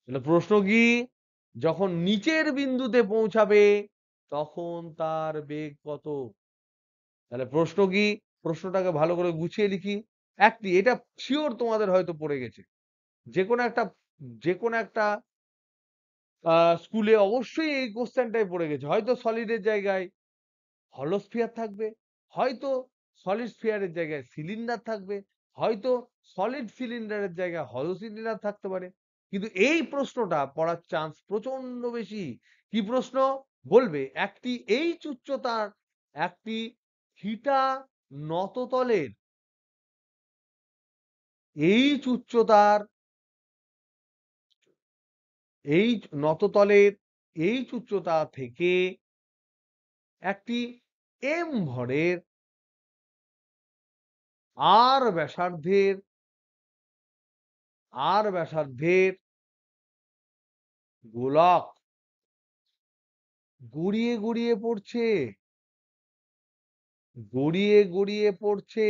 তাহলে প্রশ্ন কি, যখন নিচের বিন্দুতে পৌঁছাবে তখন তার বেগ কত? তাহলে প্রশ্ন কি, প্রশ্নটাকে ভালো করে গুছিয়ে লিখি। একটি, এটা শিওর তোমাদের হয়তো পড়ে গেছে, যে কোনো একটা, যে কোনো একটা স্কুলে অবশ্যই এই কোশ্চেনটাই পড়ে গেছে। হয়তো সলিডের জায়গায় হলো স্ফিয়ার থাকবে, হয়তো সলিড স্ফিয়ারের জায়গায় সিলিন্ডার থাকবে, হয়তো সলিড সিলিন্ডারের জায়গায় হলো সিলিন্ডার থাকতে পারে। কিন্তু এই প্রশ্নটা পড়ার চান্স প্রচন্ড বেশি। কি প্রশ্ন? বলবে একটি এইচ উচ্চতার একটি থিটা নততলের, এইচ উচ্চতার, এইচ নততলের এইচ উচ্চতা থেকে একটি এম ভরের আর ব্যাসার্ধের, আর ব্যাসার্ধের গোলক গড়িয়ে গড়িয়ে পড়ছে, গড়িয়ে গড়িয়ে পড়ছে।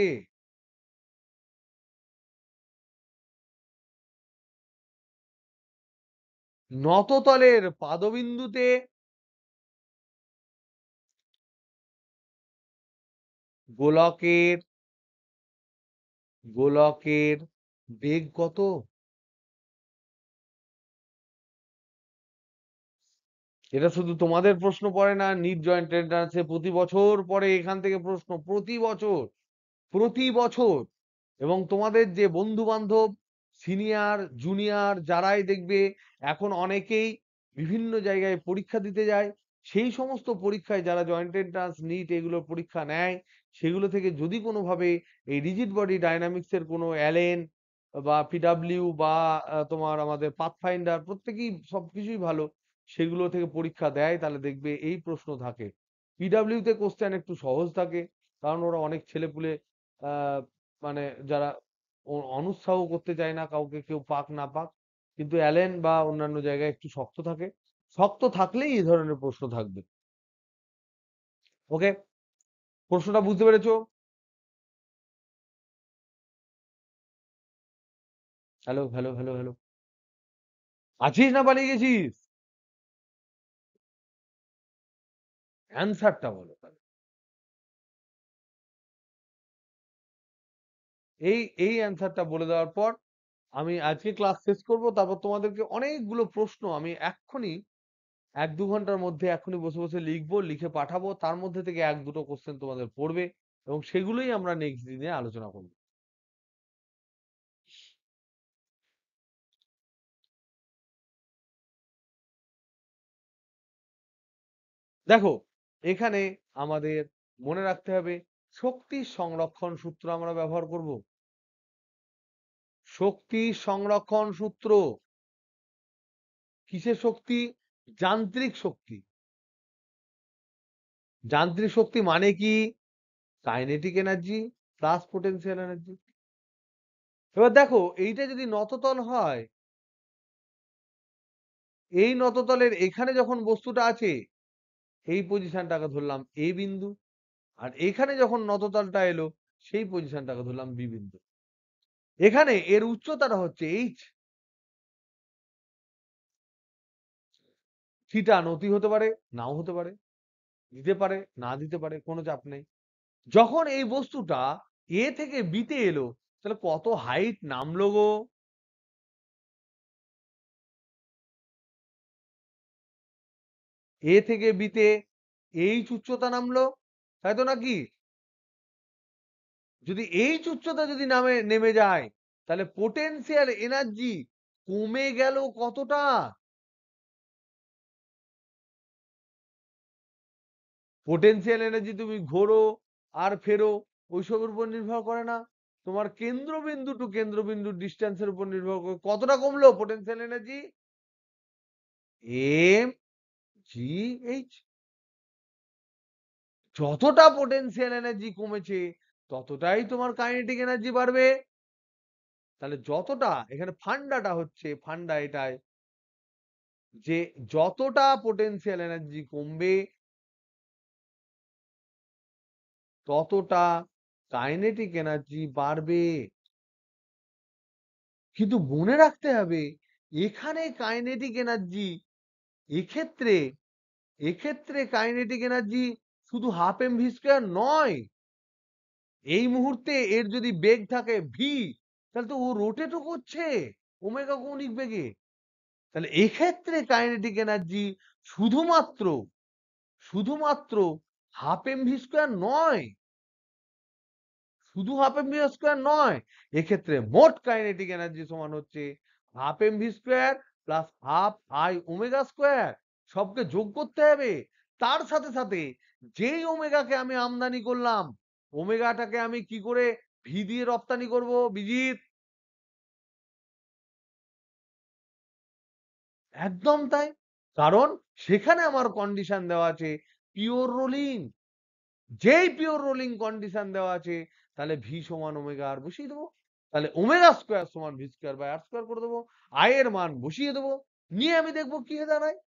নততলের পাদবিন্দুতে গোলকের, গোলকের বেগ কত? এটা শুধু তোমাদের প্রশ্ন পড়ে না, নিট জয়েন্ট এন্ট্রান্সে প্রতি বছর পড়ে এখান থেকে প্রশ্ন, প্রতি বছর, প্রতি বছর। এবং তোমাদের যে বন্ধু বান্ধব সিনিয়র জুনিয়র যারাই দেখবে এখন অনেকেই বিভিন্ন জায়গায় পরীক্ষা দিতে যায়, সেই সমস্ত পরীক্ষায় যারা জয়েন্ট এন্ট্রান্স নিট এগুলো পরীক্ষা নেয়, সেগুলো থেকে যদি কোনোভাবে এই রিজিড বডি ডাইনামিক্স এর কোনো অ্যালেন বা পিডাব্লিউ বা তোমার আমাদের পাথফাইন্ডার, প্রত্যেকেই সবকিছুই ভালো, সেগুলো থেকে পরীক্ষা দেয়, তাহলে দেখবে এই প্রশ্ন থাকে। পিডাব্লিউ তে কোশ্চেন একটু সহজ থাকে, কারণ ওরা অনেক ছেলেপুলে আহ মানে যারা অনুৎসাহ করতে চায় না কাউকে, কেউ পাক না পাক, কিন্তু অ্যালেন বা অন্যান্য জায়গায় একটু শক্ত থাকে। শক্ত থাকলেই এই ধরনের প্রশ্ন থাকবে। ওকে, প্রশ্নটা বুঝতে পেরেছো? হ্যালো হ্যালো হ্যালো হ্যালো, আছিস না পালিয়ে গেছিস? অ্যান্সারটা বলো তাহলে। এই এই অ্যান্সারটা বলে দেওয়ার পর আমি আজকে ক্লাস শেষ করব, তারপর তোমাদেরকে অনেকগুলো প্রশ্ন আমি এক্ষুনি 1-2 ঘন্টার মধ্যে এখনই বসে বসে লিখবো, লিখে পাঠাবো, তার মধ্যে থেকে 1-2টো কোশ্চেন তোমাদের পড়বে এবং সেগুলোই আমরা নেক্সট দিনে আলোচনা করবো। দেখো, এখানে আমাদের মনে রাখতে হবে শক্তি সংরক্ষণ সূত্র আমরা ব্যবহার করব। শক্তি সংরক্ষণ সূত্র কিসের শক্তি? যান্ত্রিক শক্তি। যান্ত্রিক শক্তি মানে কি? Kinetic energy plus potential energy. এবার দেখো, এইটা যদি নততল হয়, এই নততলের এখানে যখন বস্তুটা আছে, এই পজিশনটাকে ধরলাম এ বিন্দু, আর এখানে যখন নততলটা এলো সেই পজিশনটাকে ধরলাম বি বিন্দু। এখানে এর উচ্চতাটা হচ্ছে এইচ। থিটা নতি হতে পারে, নাও হতে পারে, দিতে পারে না দিতে পারে, কোনো চাপ নেই। যখন এই বস্তুটা এ থেকে বিতে এলো, তাহলে কত হাইট নামলো গো? এ থেকে বিতে এইচ উচ্চতা নামলো, তাই তো নাকি? যদি এইচ উচ্চতা যদি নেমে যায়, তাহলে পোটেনশিয়াল এনার্জি কমে গেল কতটা? পোটেনশিয়াল এনার্জি তুমি ঘোরো আর ফেরো ওইসবের উপর নির্ভর করে না, তোমার কেন্দ্রবিন্দু টু কেন্দ্রবিন্দুর ডিস্টেন্সের উপর নির্ভর করে। কতটা কমলো potential energy? M g h. যতটা পোটেনশিয়াল এনার্জি কমেছে ততটাই তোমার কাইনেটিক এনার্জি বাড়বে। তাহলে যতটা এখানে ফান্ডাটা হচ্ছে ফান্ডা এটাই যে যতটা পোটেনশিয়াল এনার্জি কমবে ততটা কাইনেটিক এনার্জি বাড়বে। কিন্তু মনে রাখতে হবে এখানে কাইনেটিক এনার্জি এক্ষেত্রে এক্ষেত্রে কাইনেটিক এনার্জি শুধু হাফ এম ভি স্কোয়ার নয়। এই মুহূর্তে এর যদি বেগ থাকে ভি, তাহলে তো ও রোটেটও করছে ওমেগা কৌণিক বেগে। তাহলে এক্ষেত্রে কাইনেটিক এনার্জি শুধুমাত্র শুধুমাত্র হাফ এম ভি স্কোয়ার নয়, শুধু হাফ এম ভি স্কোয়ার নয়, এক্ষেত্রে মোট কাইনেটিক এনার্জি সমান হচ্ছে half M V square plus half I omega square. সবকে যোগ করতে হবে। তার সাথে সাথে যেই ওমেগাকে আমি আমদানি করলাম, ওমেগাটাকে আমি কি করে ভি দিয়ে রপ্তানি করব বিজিত? একদম তাই। কারণ সেখানে আমার কন্ডিশন দেওয়া আছে পিওর রোলিং। যেই পিওর রোলিং কন্ডিশন দেওয়া আছে তাহলে ভি সমান ওমেগা আর বসিয়ে দেবো। তাহলে ওমেগা স্কোয়ার সমান v square by R square করে দেবো। আই এর মান বসিয়ে দেবো, নিয়ে আমি দেখবো কি হয়ে দাঁড়ায়।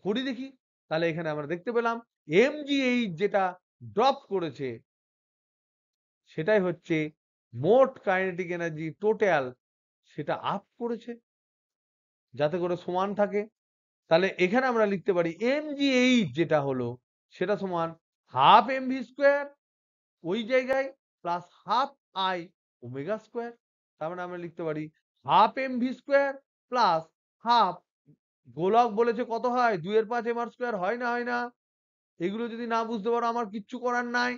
করি দেখি। তাহলে এখানে আমরা দেখতে পেলাম এমজিএইচ যেটা ড্রপ করেছে সেটাই হচ্ছে মোট কাইনেটিক এনার্জি টোটাল, সেটা আপ করেছে যাতে করে সমান থাকে। তাহলে এখানে আমরা লিখতে পারি এমজিএইচ যেটা হলো সেটা সমান হাফ এম ভি স্কোয়ার ওই জায়গায় plus half I omega square. তার মানে আমরা লিখতে পারি half M V square plus half, গোলক বলেছে কত হয় 2/5 এম আর স্কোয়ার, হয় না হয় না? এগুলো যদি না বুঝতে পারো আমার কিচ্ছু করার নাই।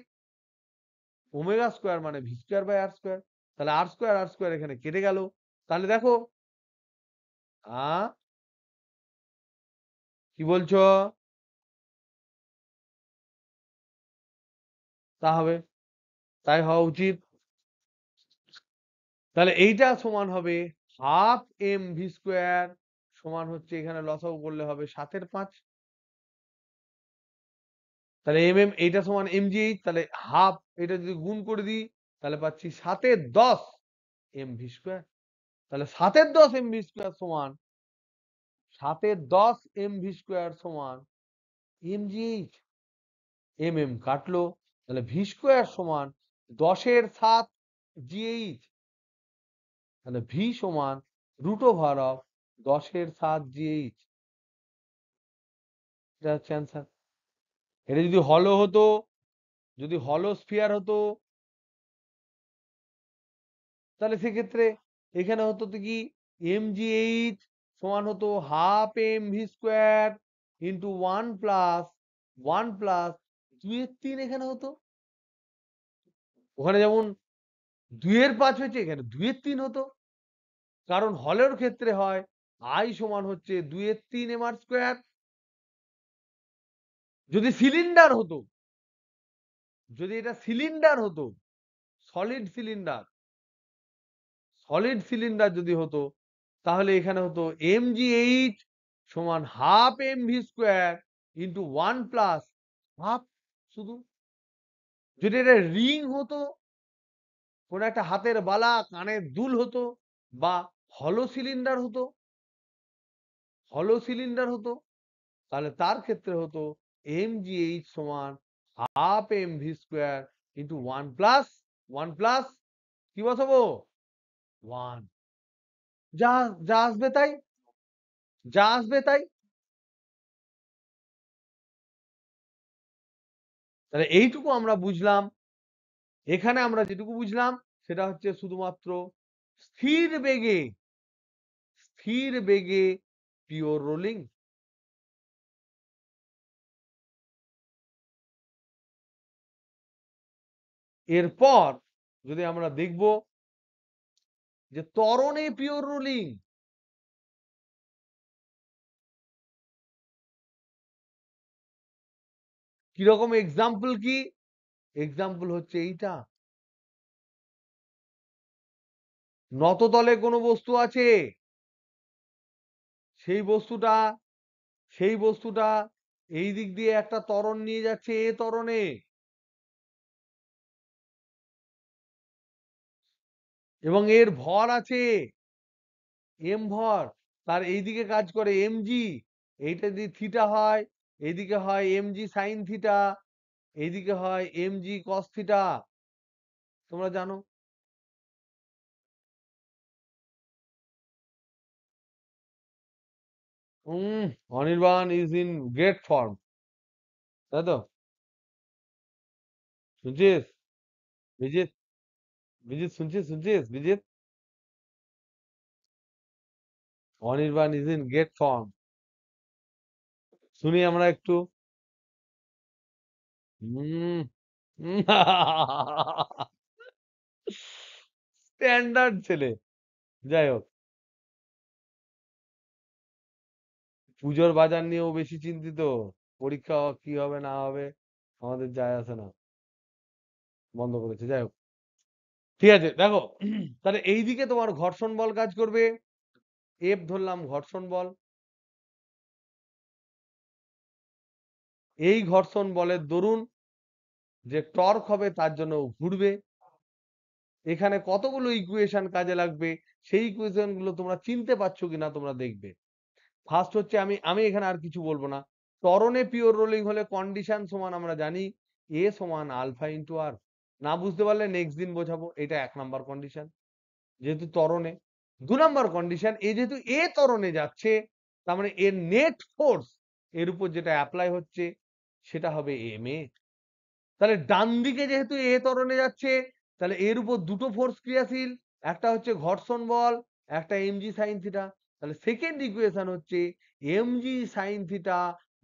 ওমেগা স্কোয়ার মানে V square by R square. তাহলে আর স্কোয়ার এখানে কেটে গেল। তাহলে দেখো কি বলছো? তা হবে, তাই হওয়া উচিত। তাহলে এইটা সমান হবে হাফ এম ভি স্কোয়ার সমান হচ্ছে এখানে লসাগু করলে হবে 7/5। তাহলে এম এম এইটা সমান এমজিএইচ, তাহলে হাফ এটা যদি গুণ করে দিই তাহলে পাচ্ছি 7/10 এম ভি স্কোয়ার। তাহলে 7/10 এম ভি স্কোয়ার সমান 7/10 এম ভি স্কোয়ার সমান এমজিএইচ। এম এম কাটলো, তাহলে ভি স্কোয়ার সমান 10/7 জিএইচ। তাহলে ভি সমান √অফ 10/7 জিএইচ। এটা হচ্ছে অ্যান্সার। এটা যদি হলো হতো, যদি হলো স্ফিয়ার হতো তাহলে সেক্ষেত্রে এখানে হতো তো কি এমজিএইচ সমান হতো half M V square into 1 plus 2/3 এখানে হতো। ওখানে যেমন 2/5 হয়েছে এখানে 2/3 হতো। কারণ হলের ক্ষেত্রে হয় আই সমান হচ্ছে 2/3 এম আর স্কোয়ার। যদি সিলিন্ডার হতো, যদি এটা সিলিন্ডার হতো, সলিড সিলিন্ডার, সলিড সিলিন্ডার যদি হতো তাহলে এখানে হতো এমজিএইচ সমান half M V square into 1 plus half শুধু। যদি এটা রিং হতো, কোন একটা হাতের বালা কানের দুল হতো, বা হলো সিলিন্ডার হতো, হলো সিলিন্ডার হতো, তাহলে তার ক্ষেত্রে হতো এমজিএইচ সমান half M V square into 1 plus কি বসাবো 1, যা যা আসবে তাই, যা আসবে তাই। তাহলে এইটুকু আমরা বুঝলাম। এখানে আমরা যেটুকু বুঝলাম সেটা হচ্ছে শুধুমাত্র স্থির বেগে, স্থির বেগে পিওর রোলিং। এরপর যদি আমরা দেখব যে ত্বরণে পিওর রোলিং, কিরকম এক্সাম্পল কি? এক্সাম্পল হচ্ছে এইটা, নততলে কোনো বস্তু আছে, সেই বস্তুটা সেই বস্তুটা এই দিক দিয়ে একটা ত্বরণ নিয়ে যাচ্ছে এ ত্বরণে, এবং এর ভর আছে এম ভর, তার এইদিকে কাজ করে এমজি, এইটা যদি থিটা হয়, এইদিকে হয় এমজি সাইন থিটা, এইদিকে হয় এমজি কস থিটা, তোমরা জানো। Anirban is in great form, তাই তো? শুনছিস বিজিত? বিজিত শুনছিস? শুনছিস Bijit? Anirban is in great form, শুনি আমরা একটু। হুম। স্ট্যান্ডার্ড ছেলে। যাই হোক, পুজোর বাজার নিয়েও বেশি চিন্তিত, পরীক্ষা কি হবে না হবে আমাদের যায় আসে না, বন্ধ করেছে। যাই হোক, ঠিক আছে, দেখো। তাহলে এইদিকে তোমার ঘর্ষণ বল কাজ করবে, এফ ধরলাম ঘর্ষণ বল। এই ঘর্ষণ বলের দরুন যে টর্ক হবে তার জন্য ঘুরবে। এখানে কতগুলো ইকুয়েশন কাজে লাগবে, সেই ইকুয়েশন গুলো তোমরা চিনতে পারছো কিনা তোমরা দেখবে। ফার্স্ট হচ্ছে, আমি আমি এখানে আর কিছু বলবো না। ত্বরণে পিওর রোলিং হলে কন্ডিশন সমান আমরা জানি এ সমান আলফা ইন্টু আর। না বুঝতে পারলে নেক্সট দিন বোঝাবো, এটা 1 নাম্বার কন্ডিশন যেহেতু ত্বরণে। 2 নাম্বার কন্ডিশন, এ যেহেতু এ ত্বরণে যাচ্ছে, তার মানে এর নেট ফোর্স এর উপর যেটা অ্যাপ্লাই হচ্ছে সেটা হবে এম এ। তাহলে ডান দিকে যেহেতু এ ত্বরণে যাচ্ছে, তাহলে এর উপর দুটো ফোর্স ক্রিয়াশীল, একটা হচ্ছে ঘর্ষণ বল, একটা এমজি সাইন থিটা। তাহলে সেকেন্ড ইকুয়েশন হচ্ছে এমজি সাইন থিটা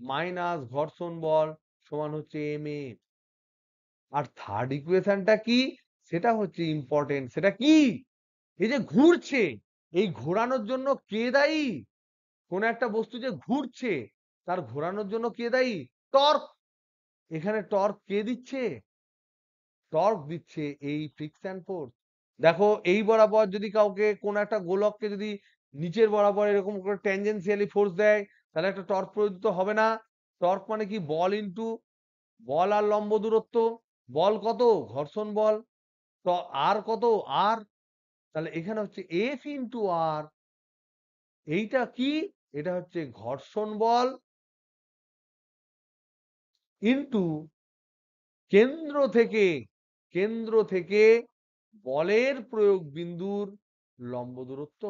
মাইনাস ঘর্ষণ বল সমান হচ্ছে এম এ। আর থার্ড ইকুয়েশনটা কি, সেটা হচ্ছে ইম্পর্টেন্ট। সেটা কি? এই যে ঘুরছে, এই ঘোরানোর জন্য কে দায়ী? কোন একটা বস্তু যে ঘুরছে তার ঘোরানোর জন্য কে দায়ী? টর্ক। এখানে টর্ক কে দিচ্ছে? টর্ক দিচ্ছে এই ফ্রিকশন ফোর্স। দেখো, এই বরাবর যদি কাউকে কোন একটা গোলককে যদি নিচের বরাবর এরকম করে ট্যানজেনশিয়ালি ফোর্স দেয়, তাহলে একটা টর্ক প্রযুক্ত হবে না? টর্ক মানে কি? বল ইনটু বল আর লম্ব দূরত্ব। বল কত? ঘর্ষণ বল। তো আর কত? আর। তাহলে এখানে হচ্ছে এফ ইনটু আর। এইটা কি? এটা হচ্ছে ঘর্ষণ বল ইনটু কেন্দ্র থেকে, কেন্দ্র থেকে বলের প্রয়োগ বিন্দুর লম্ব দূরত্ব।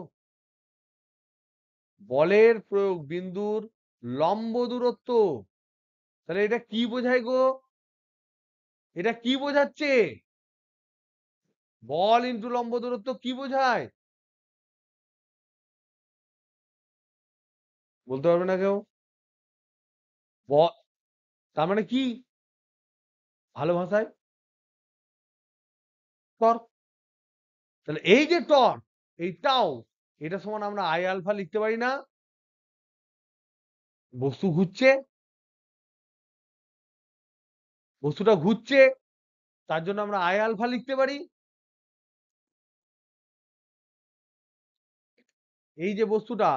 বলের প্রয়োগ বিন্দুর লম্ব দূরত্ব। তাহলে এটা কি বোঝায় গো? এটা কি বোঝাচ্ছে? বল ইনটু লম্ব দূরত্ব কি বোঝায়? বলতে পারবে না কেউ? তার মানে কি ভালো ভাষায়? টর্ক। তাহলে এই যে টর্ক, এই টাও, এটা সমান আমরা আই আলফা লিখতে পারি না? বস্তু ঘুরছে, বস্তুটা ঘুরছে, তার জন্য আমরা আই আলফা লিখতে পারি। এই যে বস্তুটা,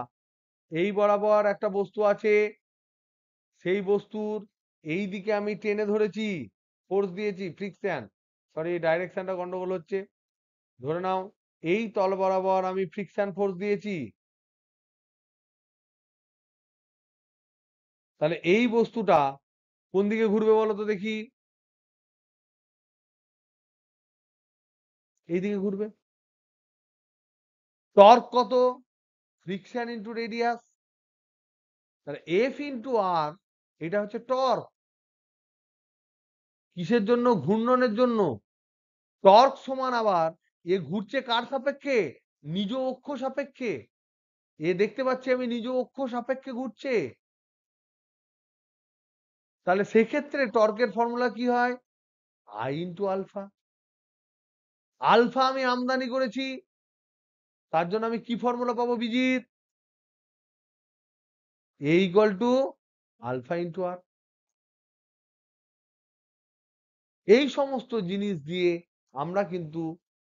এই বরাবর একটা বস্তু আছে, সেই বস্তুর এই দিকে আমি টেনে ধরেছি, ফোর্স দিয়েছি, ফ্রিকশন, সরি ডাইরেকশনটা গন্ডগোল হচ্ছে। ধরে নাও এই তল বরাবর আমি ফ্রিকশন ফোর্স দিয়েছি, তাহলে এই বস্তুটা কোন দিকে ঘুরবে বলো তো দেখি? এই দিকে ঘুরবে। টর্ক কত? Friction into radius. তাহলে এফ ইন্টু আর, এটা হচ্ছে টর্ক। কিসের জন্য? ঘূর্ণনের জন্য। টর্ক সমান আবার এ ঘুরছে কার সাপেক্ষে? নিজ অক্ষ সাপেক্ষে। এ দেখতে পাচ্ছি আমি নিজ অক্ষ সাপেক্ষে ঘুরছে। তাহলে সেক্ষেত্রে টর্কের ফর্মুলা কি হয়? I into alpha. আলফা আমি আমদানি করেছি, তার জন্য আমি কি ফর্মুলা পাবো বিজিত? এ ইকুয়াল টু আলফা ইন্টু আর। এই সমস্ত জিনিস দিয়ে আমরা কিন্তু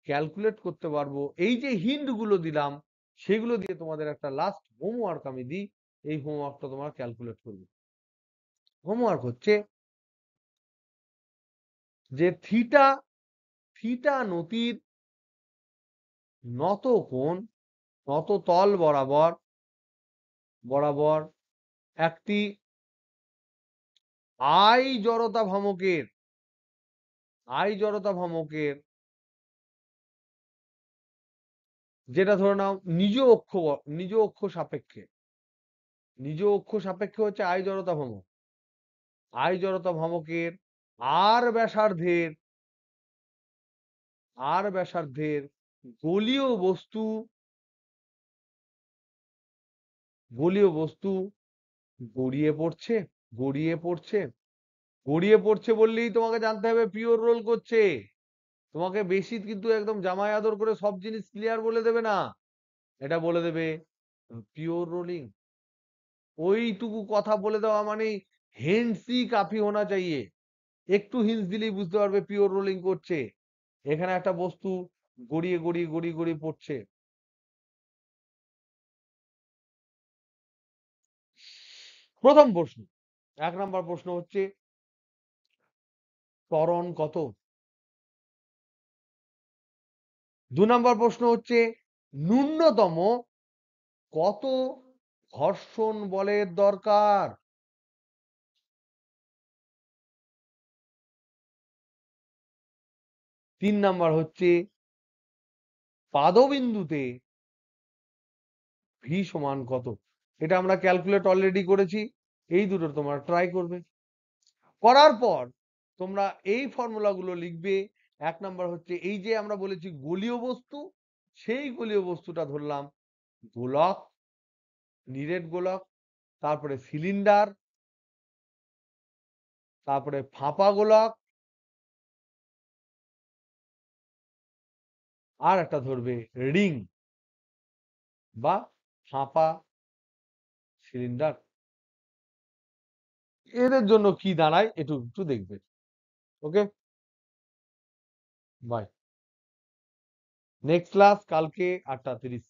ক্যালকুলেট করতে পারবো। এই যে হিন্ট গুলো দিলাম, সেগুলো দিয়ে তোমাদের একটা লাস্ট হোমওয়ার্ক আমি দিই। এই হোমওয়ার্কটা তোমরা ক্যালকুলেট করবে। হোমওয়ার্ক হচ্ছে যে থিটা, থিটা নতির নত কোণ, নত তল বরাবর বরাবর একটি আই জড়তা ভ্রামকের যেটা ধরে নাও নিজ অক্ষ সাপেক্ষে হচ্ছে আই জড়তা ভ্রামক। আই জড়তা ভ্রামকের আর ব্যাসার্ধের গোলীয় বস্তু গড়িয়ে পড়ছে। গড়িয়ে পড়ছে বললেই তোমাকে জানতে হবে পিওর রোল করছে। তোমাকে বেশি কিন্তু একদম জামাই আদর করে সব জিনিস ক্লিয়ার বলে দেবে না, এটা বলে দেবে পিওর রোলিং। ওইটুকু কথা বলে দেওয়া মানে হিন্টসই কাফি হোনা চাইয়ে। একটু হিন্টস দিলেই বুঝতে পারবে পিওর রোলিং করছে। এখানে একটা বস্তু গড়িয়ে পড়ছে। প্রথম প্রশ্ন, 1 নম্বর প্রশ্ন হচ্ছে ত্বরণ কত? 2 নম্বর প্রশ্ন হচ্ছে ন্যূনতম কত ঘর্ষণ বলের দরকার? 3 নাম্বার হচ্ছে পাদবিন্দুতে ভি সমান কত? এটা আমরা ক্যালকুলেট অলরেডি করেছি, এই দুটো তোমরা ট্রাই করবে। করার পর তোমরা এই ফর্মুলাগুলো লিখবে। 1 নাম্বার হচ্ছে এই যে আমরা বলেছি গোলীয় বস্তু, সেই গোলীয় বস্তুটা ধরলাম গোলক, নিরেট গোলক, তারপরে সিলিন্ডার, তারপরে ফাঁপা গোলক, আর একটা ধরবে রিং বা ফাঁপা সিলিন্ডার। এদের জন্য কি দাঁড়ায় একটু দেখবে। ওকে, বাই। নেক্সট ক্লাস কালকে 8:30।